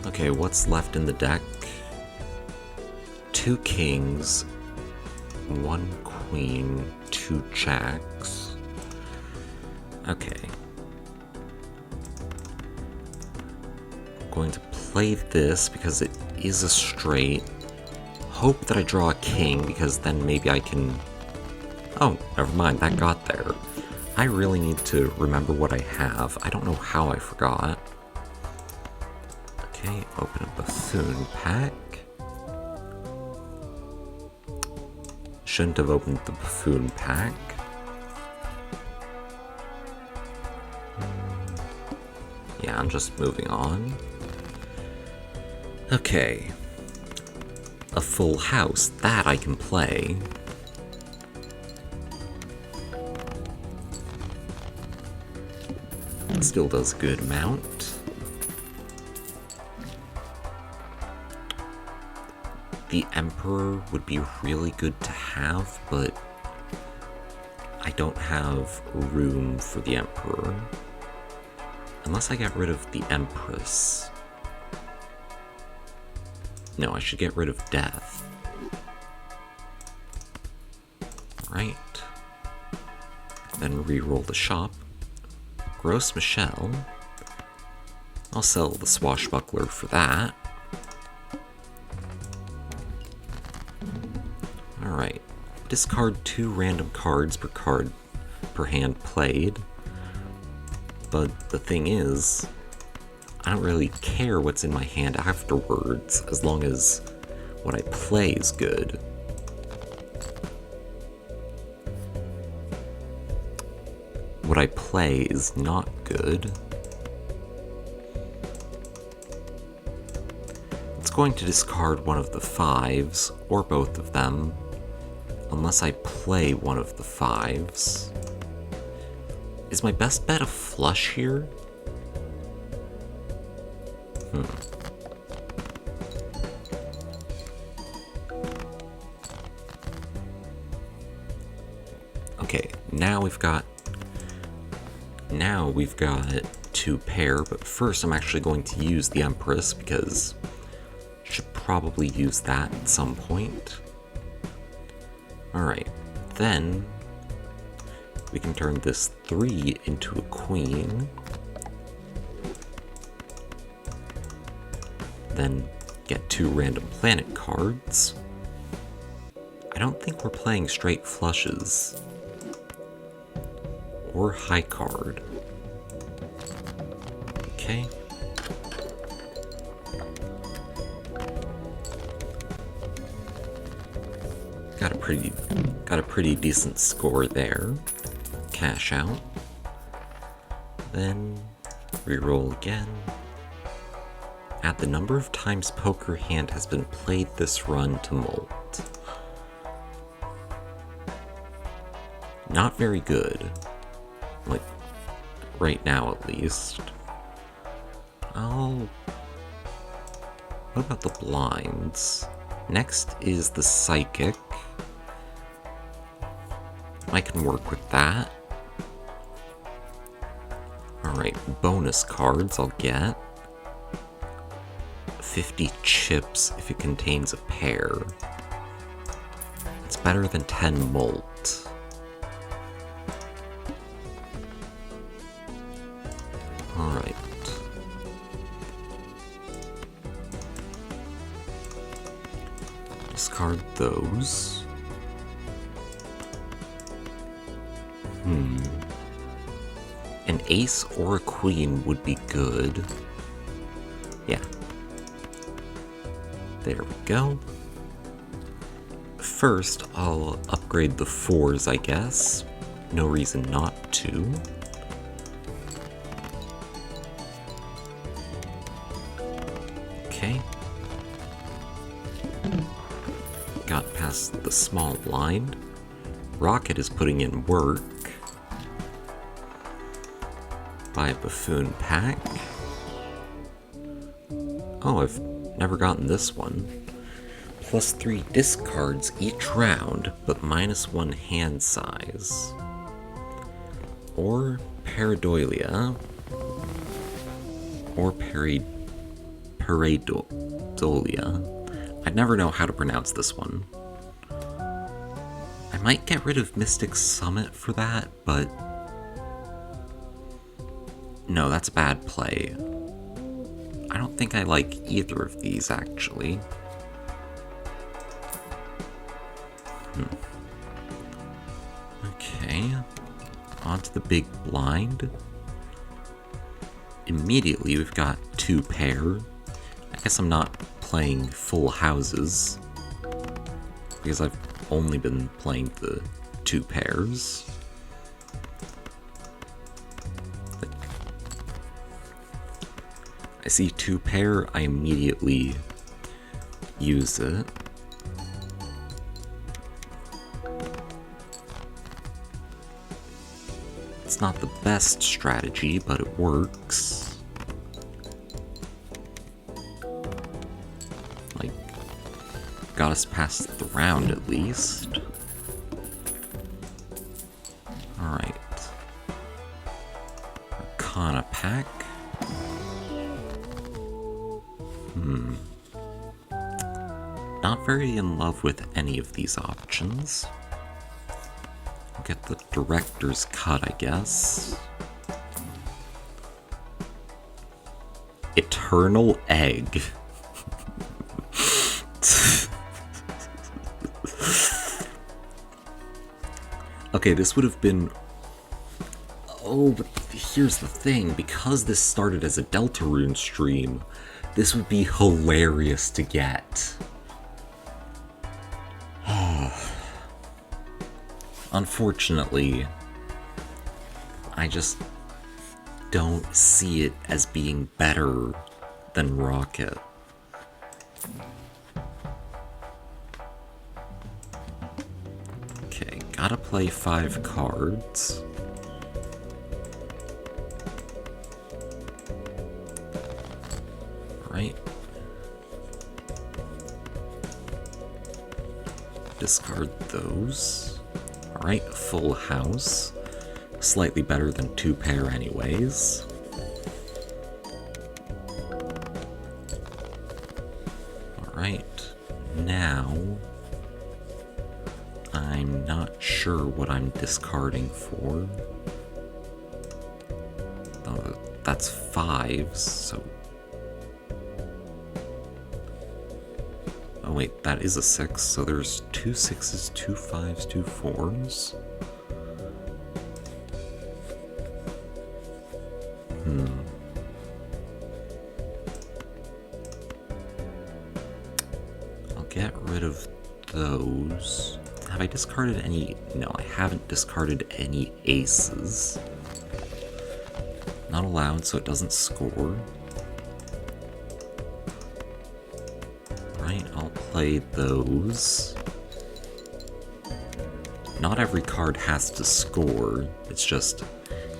Okay, what's left in the deck? 2 kings, 1 queen, 2 jacks. Okay. I'm going to play this because it is a straight. Hope that I draw a king because then maybe I can... Oh, never mind, that got there. I really need to remember what I have. I don't know how I forgot. Okay, open a buffoon pack. Shouldn't have opened the buffoon pack. Yeah, I'm just moving on. Okay. A full house, that I can play. Still does a good amount. The Emperor would be really good to have, but I don't have room for the Emperor. Unless I get rid of the Empress. No, I should get rid of Death. Right. Then re-roll the shop. Gross Michelle. I'll sell the Swashbuckler for that. Alright. Discard 2 random cards per hand played. But the thing is, I don't really care what's in my hand afterwards, as long as what I play is good. What I play is not good. It's going to discard one of the 5s, or both of them, unless I play one of the 5s. Is my best bet a flush here? Okay, now we've got 2 pair, but first I'm actually going to use the Empress because I should probably use that at some point. Alright, then we can turn this 3 into a queen. Then get 2 random planet cards. I don't think we're playing straight flushes. Or high card. Okay. Got a pretty decent score there. Cash out. Then reroll again. Add the number of times poker hand has been played this run to Molt. Not very good. Like, right now at least. What about the blinds? Next is the psychic. I can work with that. Alright, bonus cards I'll get. 50 chips if it contains a pear. It's better than 10 malt. Alright. Discard those. An ace or a queen would be good. Yeah. There we go. First, I'll upgrade the 4s, I guess. No reason not to. Okay. Got past the small blind. Rocket is putting in work. Buy a buffoon pack. Oh, I've never gotten this one. +3 discards each round, but -1 hand size. Or Pareidolia. Or Pareidolia. I'd never know how to pronounce this one. I might get rid of Mystic Summit for that, but... no, that's a bad play. I don't think I like either of these, actually. Okay. On to the big blind. Immediately, we've got 2 pair. I guess I'm not playing full houses, because I've only been playing the 2 pairs. I see 2 pair, I immediately use it. It's not the best strategy, but it works. Like, got us past the round at least. Alright. Arcana pack. Not very in love with any of these options. I'll get the director's cut, I guess. Eternal egg. Okay, this would have been... oh, but here's the thing. Because this started as a Deltarune stream, this would be hilarious to get. Unfortunately, I just don't see it as being better than Rocket. Okay, gotta play 5 cards. Right. Discard those. Alright, full house. Slightly better than 2 pair anyways. Alright, now... I'm not sure what I'm discarding for. Oh, that's 5s, so... oh wait, that is a 6, so there's 2 6s, 2 5s, 2 4s. I'll get rid of those. Have I discarded any? No, I haven't discarded any aces. Not allowed, so it doesn't score. Right, I'll play those. Not every card has to score, it's just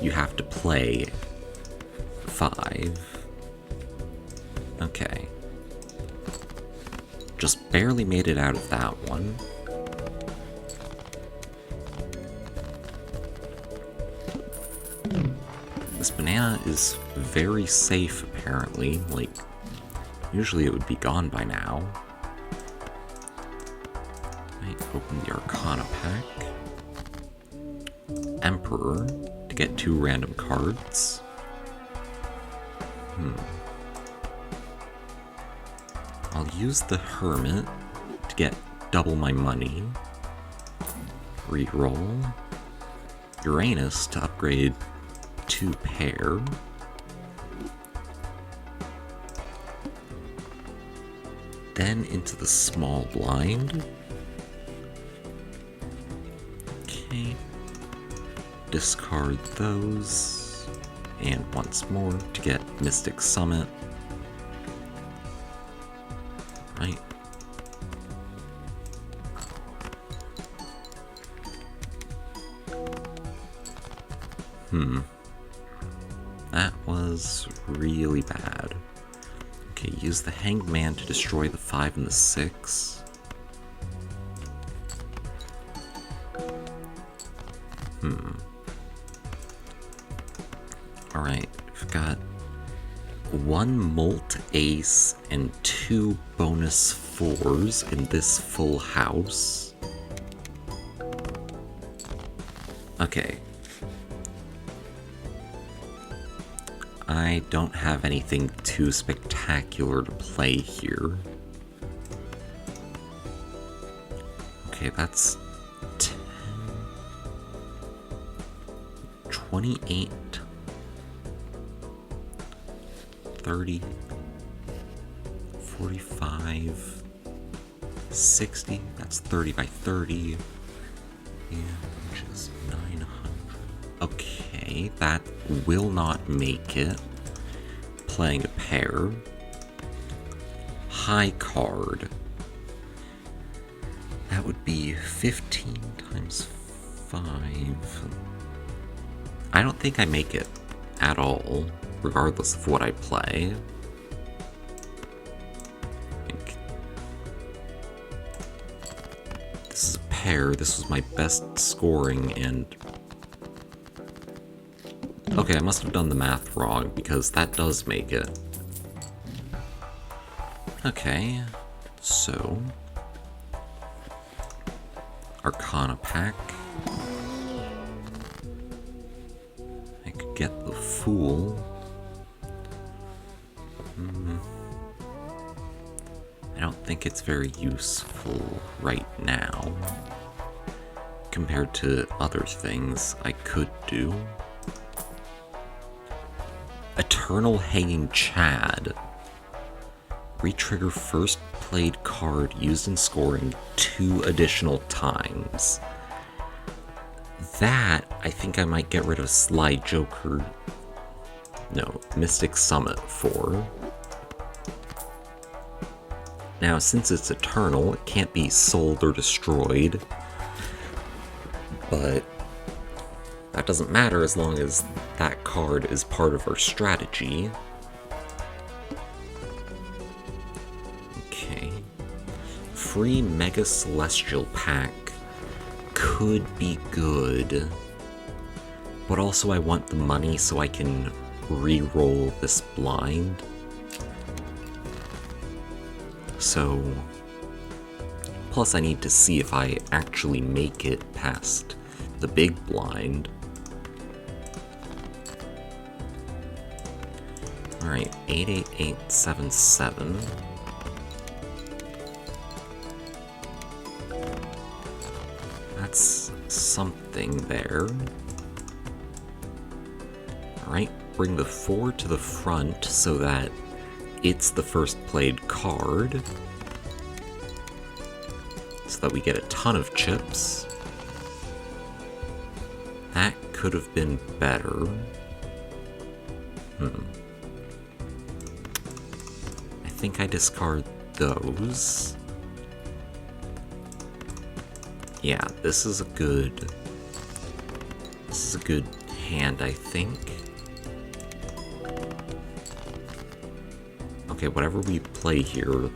you have to play 5. Okay. Just barely made it out of that one. This banana is very safe, apparently. Like, Usually it would be gone by now. Right, open the Arcana pack. Emperor to get 2 random cards. I'll use the Hermit to get double my money. Reroll. Uranus to upgrade 2 pair. Then into the small blind. Okay. Discard those. And once more to get Mystic Summit. Right. That was really bad. Okay, use the Hanged Man to destroy the 5 and the 6. Alright, we've got 1 Molt Ace and 2 bonus 4s in this full house. Okay. I don't have anything too spectacular to play here. Okay, that's 10, 28, 30, 45, 60, that's 30 by 30, which is 900. Okay, that will not make it. Playing a pair. High card. That would be 15 times 5. I don't think I make it at all, regardless of what I play. This is a pair. This was my best scoring, and okay, I must have done the math wrong, because that does make it. Okay, so Arcana pack. I could get the Fool. I don't think it's very useful right now, compared to other things I could do. Eternal Hanging Chad. Retrigger first played card used in scoring 2 additional times. That, I think I might get rid of Sly Joker. No, Mystic Summit for. Now, since it's eternal, it can't be sold or destroyed. But that doesn't matter as long as that card is part of our strategy. Okay. Free Mega Celestial pack could be good. But also I want the money so I can re-roll this blind. So, plus I need to see if I actually make it past the big blind. Alright, 88877. That's something there. Alright, bring the 4 to the front so that it's the first played card, so that we get a ton of chips. That could have been better. I think I discard those. Yeah, this is a good hand, I think. Okay, whatever we play here,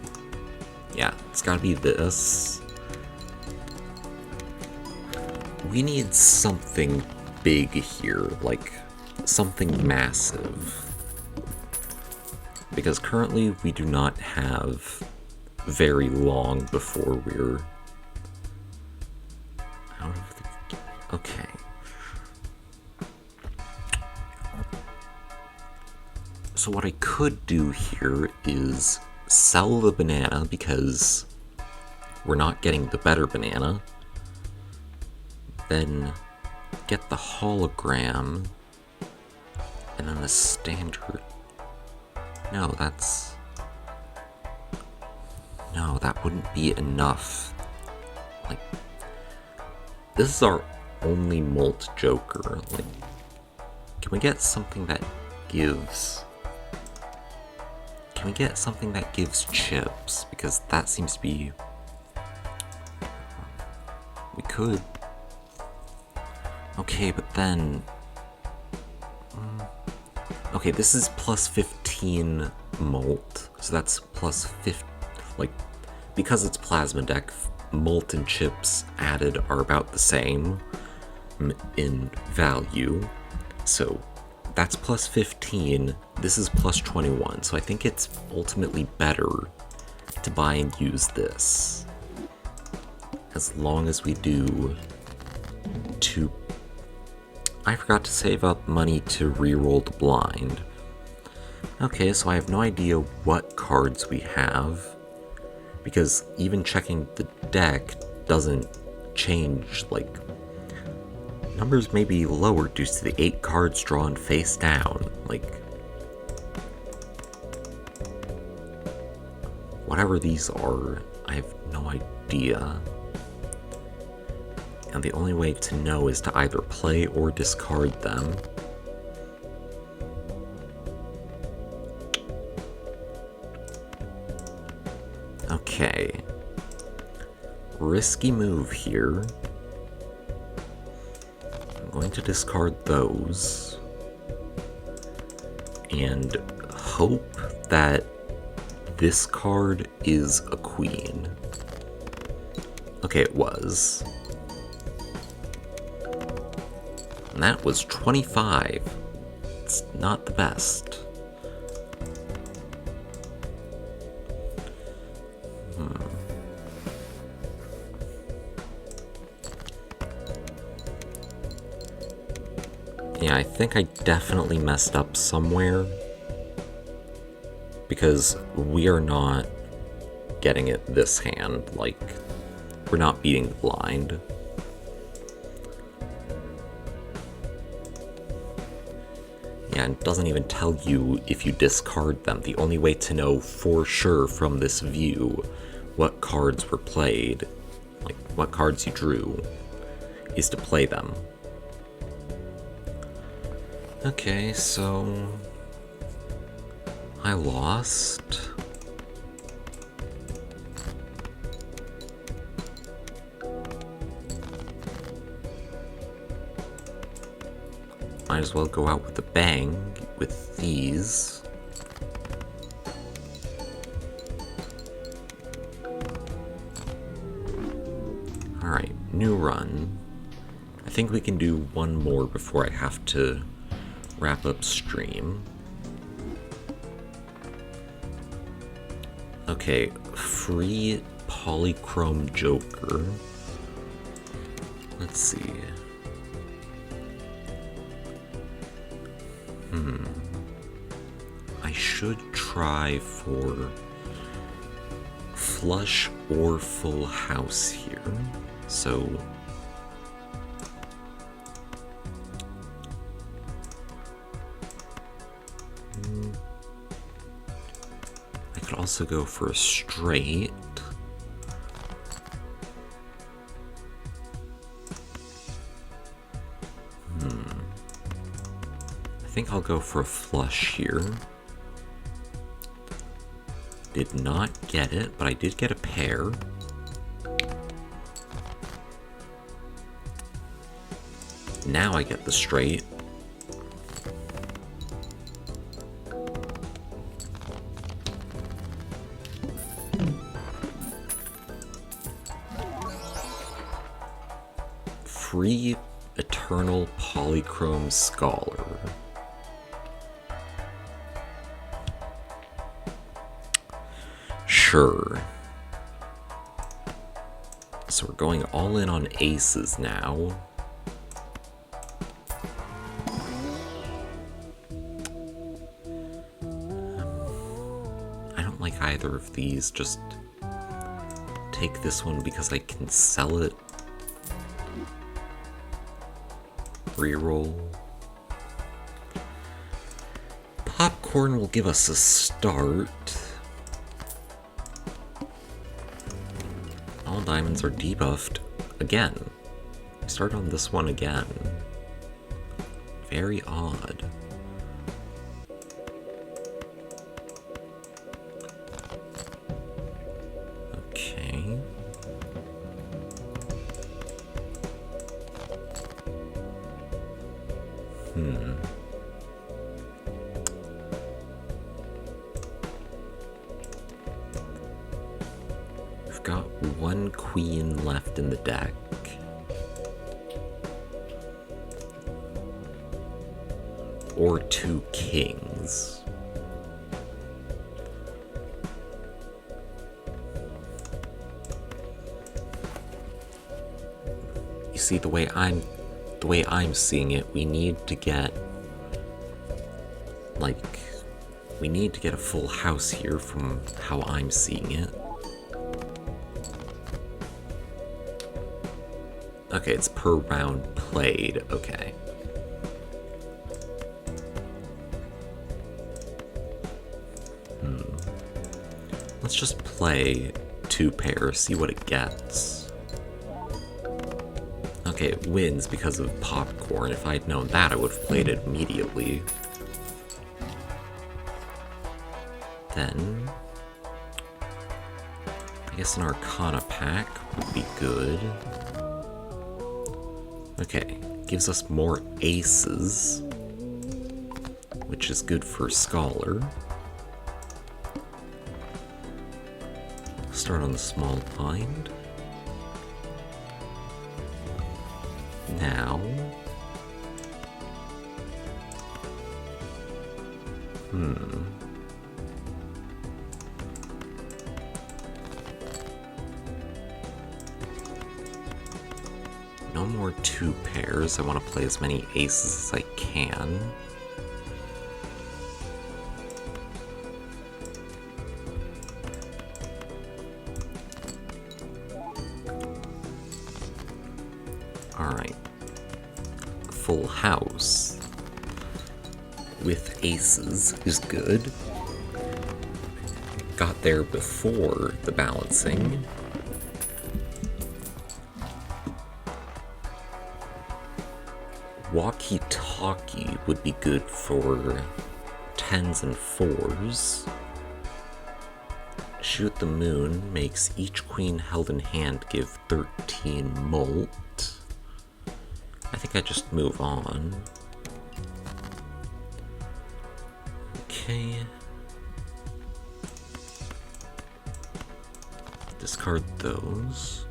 yeah, it's gotta be this. We need something big here, like something massive. Because currently we do not have very long before we're out of the... Okay. So what I could do here is sell the banana because we're not getting the better banana. Then get the hologram and then the standard. No, that wouldn't be enough. Like, this is our only molt joker. Like, can we get something that gives... Can we get something that gives chips? Because that seems to be... We could. Okay, but then... Okay, this is plus 15 molt, so that's plus 50, like, because it's plasma deck, molt and chips added are about the same in value, so that's plus 15, this is plus 21, so I think it's ultimately better to buy and use this, as long as we do two. I forgot to save up money to reroll the blind. Okay, so I have no idea what cards we have, because even checking the deck doesn't change, like, numbers may be lower due to the 8 cards drawn face down, like, whatever these are, I have no idea. And the only way to know is to either play or discard them. Okay. Risky move here. I'm going to discard those. And hope that this card is a queen. Okay, it was. And that was 25. It's not the best. Yeah, I think I definitely messed up somewhere. Because we are not getting it this hand. Like, we're not beating the blind. Yeah, and it doesn't even tell you if you discard them. The only way to know for sure from this view what cards were played, like what cards you drew, is to play them. Okay, so I lost. Might as well go out with a bang with these. Alright, new run. I think we can do one more before I have to wrap up stream. Okay, free polychrome joker. Let's see. I should try for flush or full house here. So I could also go for a straight. I think I'll go for a flush here. Did not get it, but I did get a pair. Now I get the straight. Free Eternal Polychrome Scholar. Sure. So we're going all in on aces now. I don't like either of these. Just take this one because I can sell it. Reroll. Popcorn will give us a start. All diamonds are debuffed again. Start on this one again. Very odd. Okay. We've got one queen left in the deck. Or two kings. You see, the way I'm seeing it, we need to get a full house here from how I'm seeing it. Okay, it's per round played. Okay. Let's just play two pairs, see what it gets. Okay, it wins because of popcorn. If I'd known that, I would have played it immediately. Then, I guess an Arcana pack would be good. Okay, gives us more aces, which is good for Scholar. Start on the small blind. Now, no more two pairs. I want to play as many aces as I can. Alright. Full house with aces is good. Got there before the balancing. Walkie-talkie would be good for 10s and 4s. Shoot the moon makes each queen held in hand give 13 molt. I think I just move on. Okay. Discard those.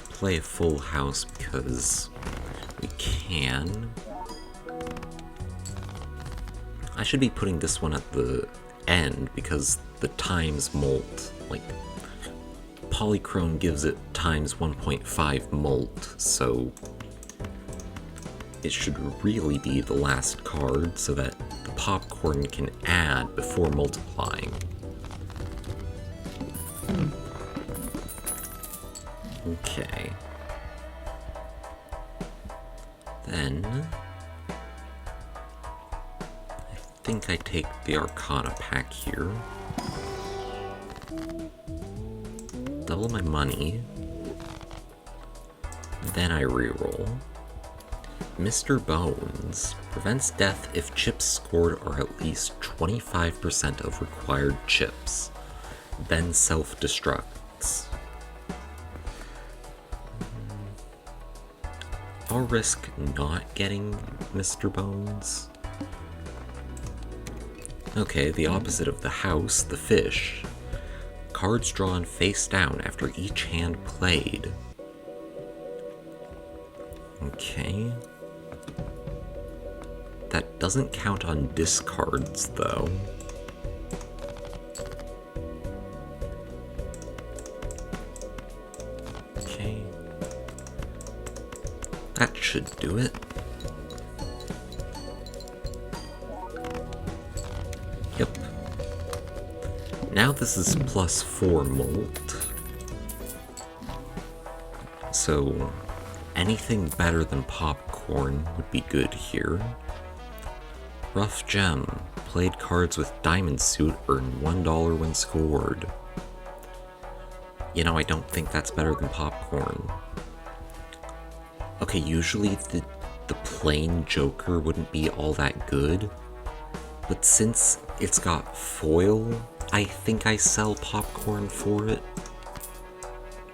Play a full house because we can. I should be putting this one at the end because the times molt, like, Polychrome gives it times 1.5 molt, so it should really be the last card so that the popcorn can add before multiplying. Okay. Then I think I take the Arcana pack here. Double my money. Then I reroll. Mr. Bones prevents death if chips scored are at least 25% of required chips, then self-destructs. I'll risk not getting Mr. Bones. Okay, the opposite of the house, the fish. Cards drawn face down after each hand played. Okay. That doesn't count on discards, though. That should do it. Yep. Now this is +4 molt. So anything better than popcorn would be good here. Rough Gem. Played cards with Diamond Suit earn $1 when scored. You know, I don't think that's better than popcorn. Okay, usually the plain Joker wouldn't be all that good, but since it's got foil, I think I sell popcorn for it.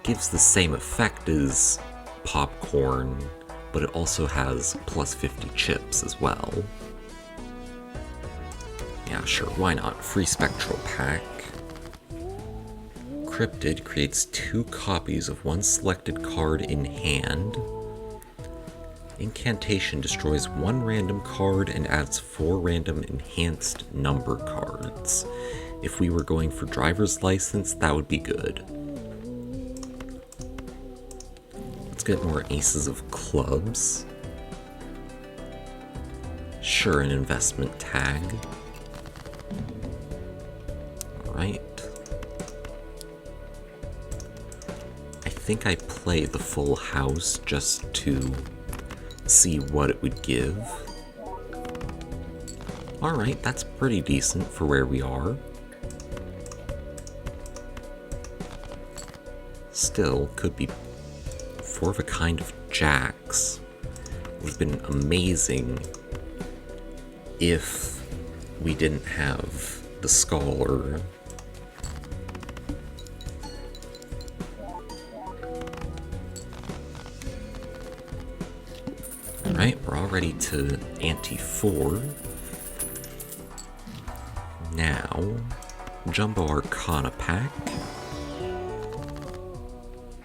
Gives the same effect as popcorn, but it also has +50 chips as well. Yeah, sure, why not? Free Spectral Pack. Cryptid creates 2 copies of one selected card in hand. Incantation destroys 1 random card and adds 4 random enhanced number cards. If we were going for driver's license, that would be good. Let's get more aces of clubs. Sure, an investment tag. Alright. I think I play the full house just to see what it would give. Alright, that's pretty decent for where we are. Still, could be 4 of a kind of jacks. Would have been amazing if we didn't have the scholar. Alright, we're already to ante 4. Now, Jumbo Arcana pack.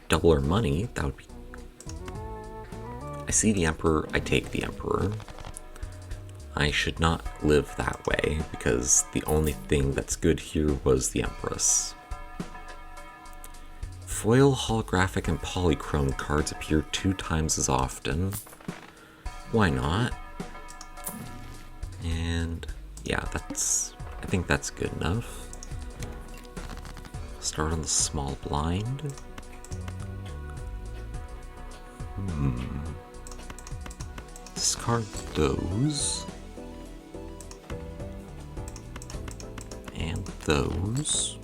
Double our money, that would be... I see the Emperor, I take the Emperor. I should not live that way, because the only thing that's good here was the Empress. Foil, holographic, and polychrome cards appear 2 times as often. Why not? And yeah, I think that's good enough. Start on the small blind. Discard those. And those.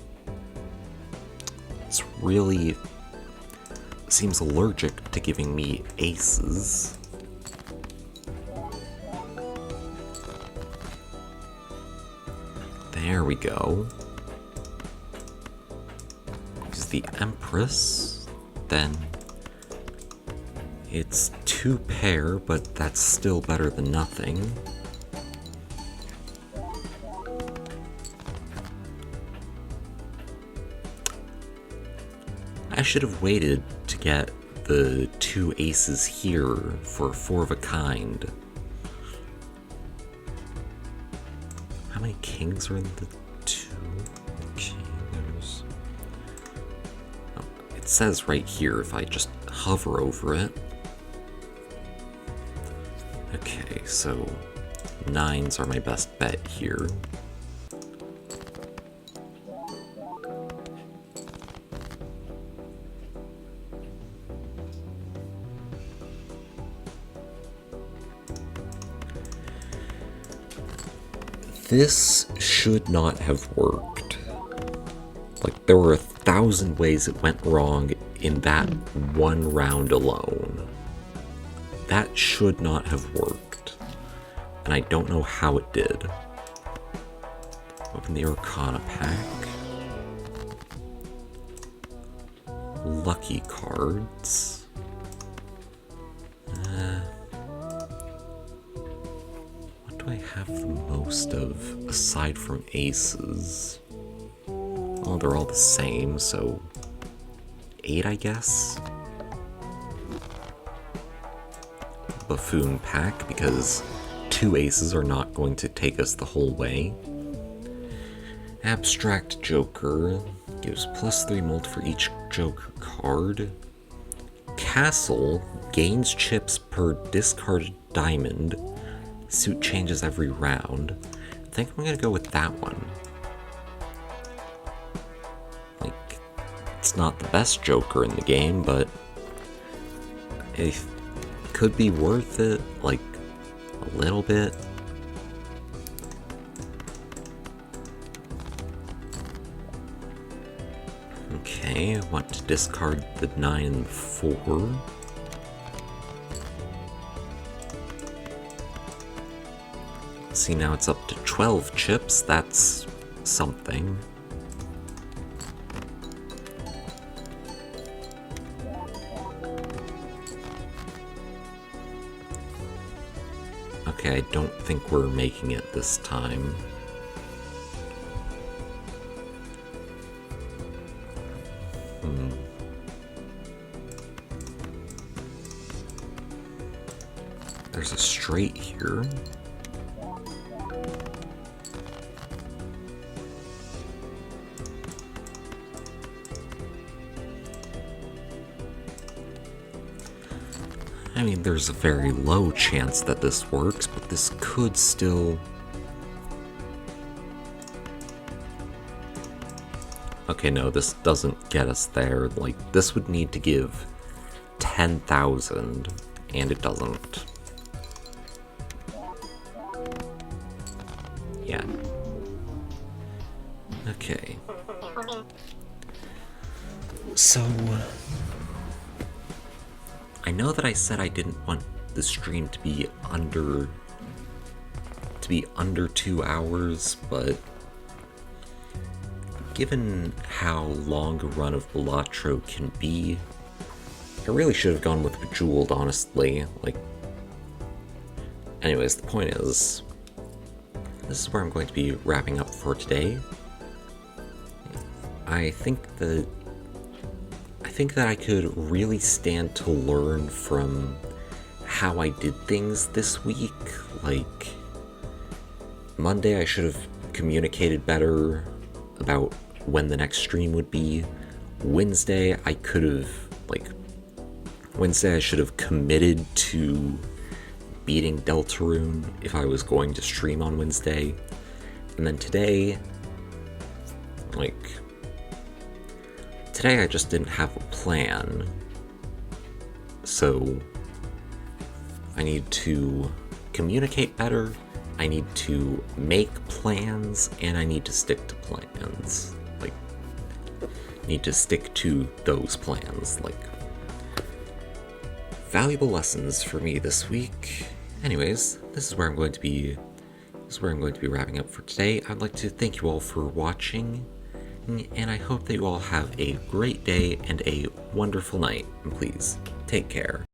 It's really seems allergic to giving me aces. There we go. Use the Empress, then it's 2 pair, but that's still better than nothing. I should have waited to get the 2 aces here for 4 of a kind. How many kings are in the 2? Okay, there's... Oh, it says right here if I just hover over it. Okay, so 9s are my best bet here. This should not have worked. Like, there were 1,000 ways it went wrong in that 1 round alone. That should not have worked. And I don't know how it did. Open the Arcana pack. Lucky cards. What do I have the most of aside from aces? Oh, they're all the same, so 8, I guess? Buffoon pack, because 2 aces are not going to take us the whole way. Abstract Joker gives +3 molt for each Joker card. Castle gains chips per discarded diamond. Suit changes every round. I think I'm gonna go with that one. Like, it's not the best Joker in the game, but it could be worth it, like, a little bit. Okay, I want to discard the 9 and 4. See, now it's up to 12 chips. That's something. Okay, I don't think we're making it this time. There's a straight here. I mean, there's a very low chance that this works, but this could still... Okay, no, this doesn't get us there. Like, this would need to give 10,000, and it doesn't. Yeah. Okay. So... I know that I said I didn't want the stream to be under 2 hours, but given how long a run of Balatro can be, I really should have gone with Bejeweled, honestly. Like, anyways, the point is, this is where I'm going to be wrapping up for today. I think that I could really stand to learn from how I did things this week. Like, Monday I should have communicated better about when the next stream would be. Wednesday I should have committed to beating Deltarune if I was going to stream on Wednesday. And then today I just didn't have a plan, so I need to communicate better, I need to make plans, and I need to stick to plans. Like, need to stick to those plans. Like, valuable lessons for me this week. Anyways, this is where I'm going to be wrapping up for today. I'd like to thank you all for watching, and I hope that you all have a great day and a wonderful night. And please, take care.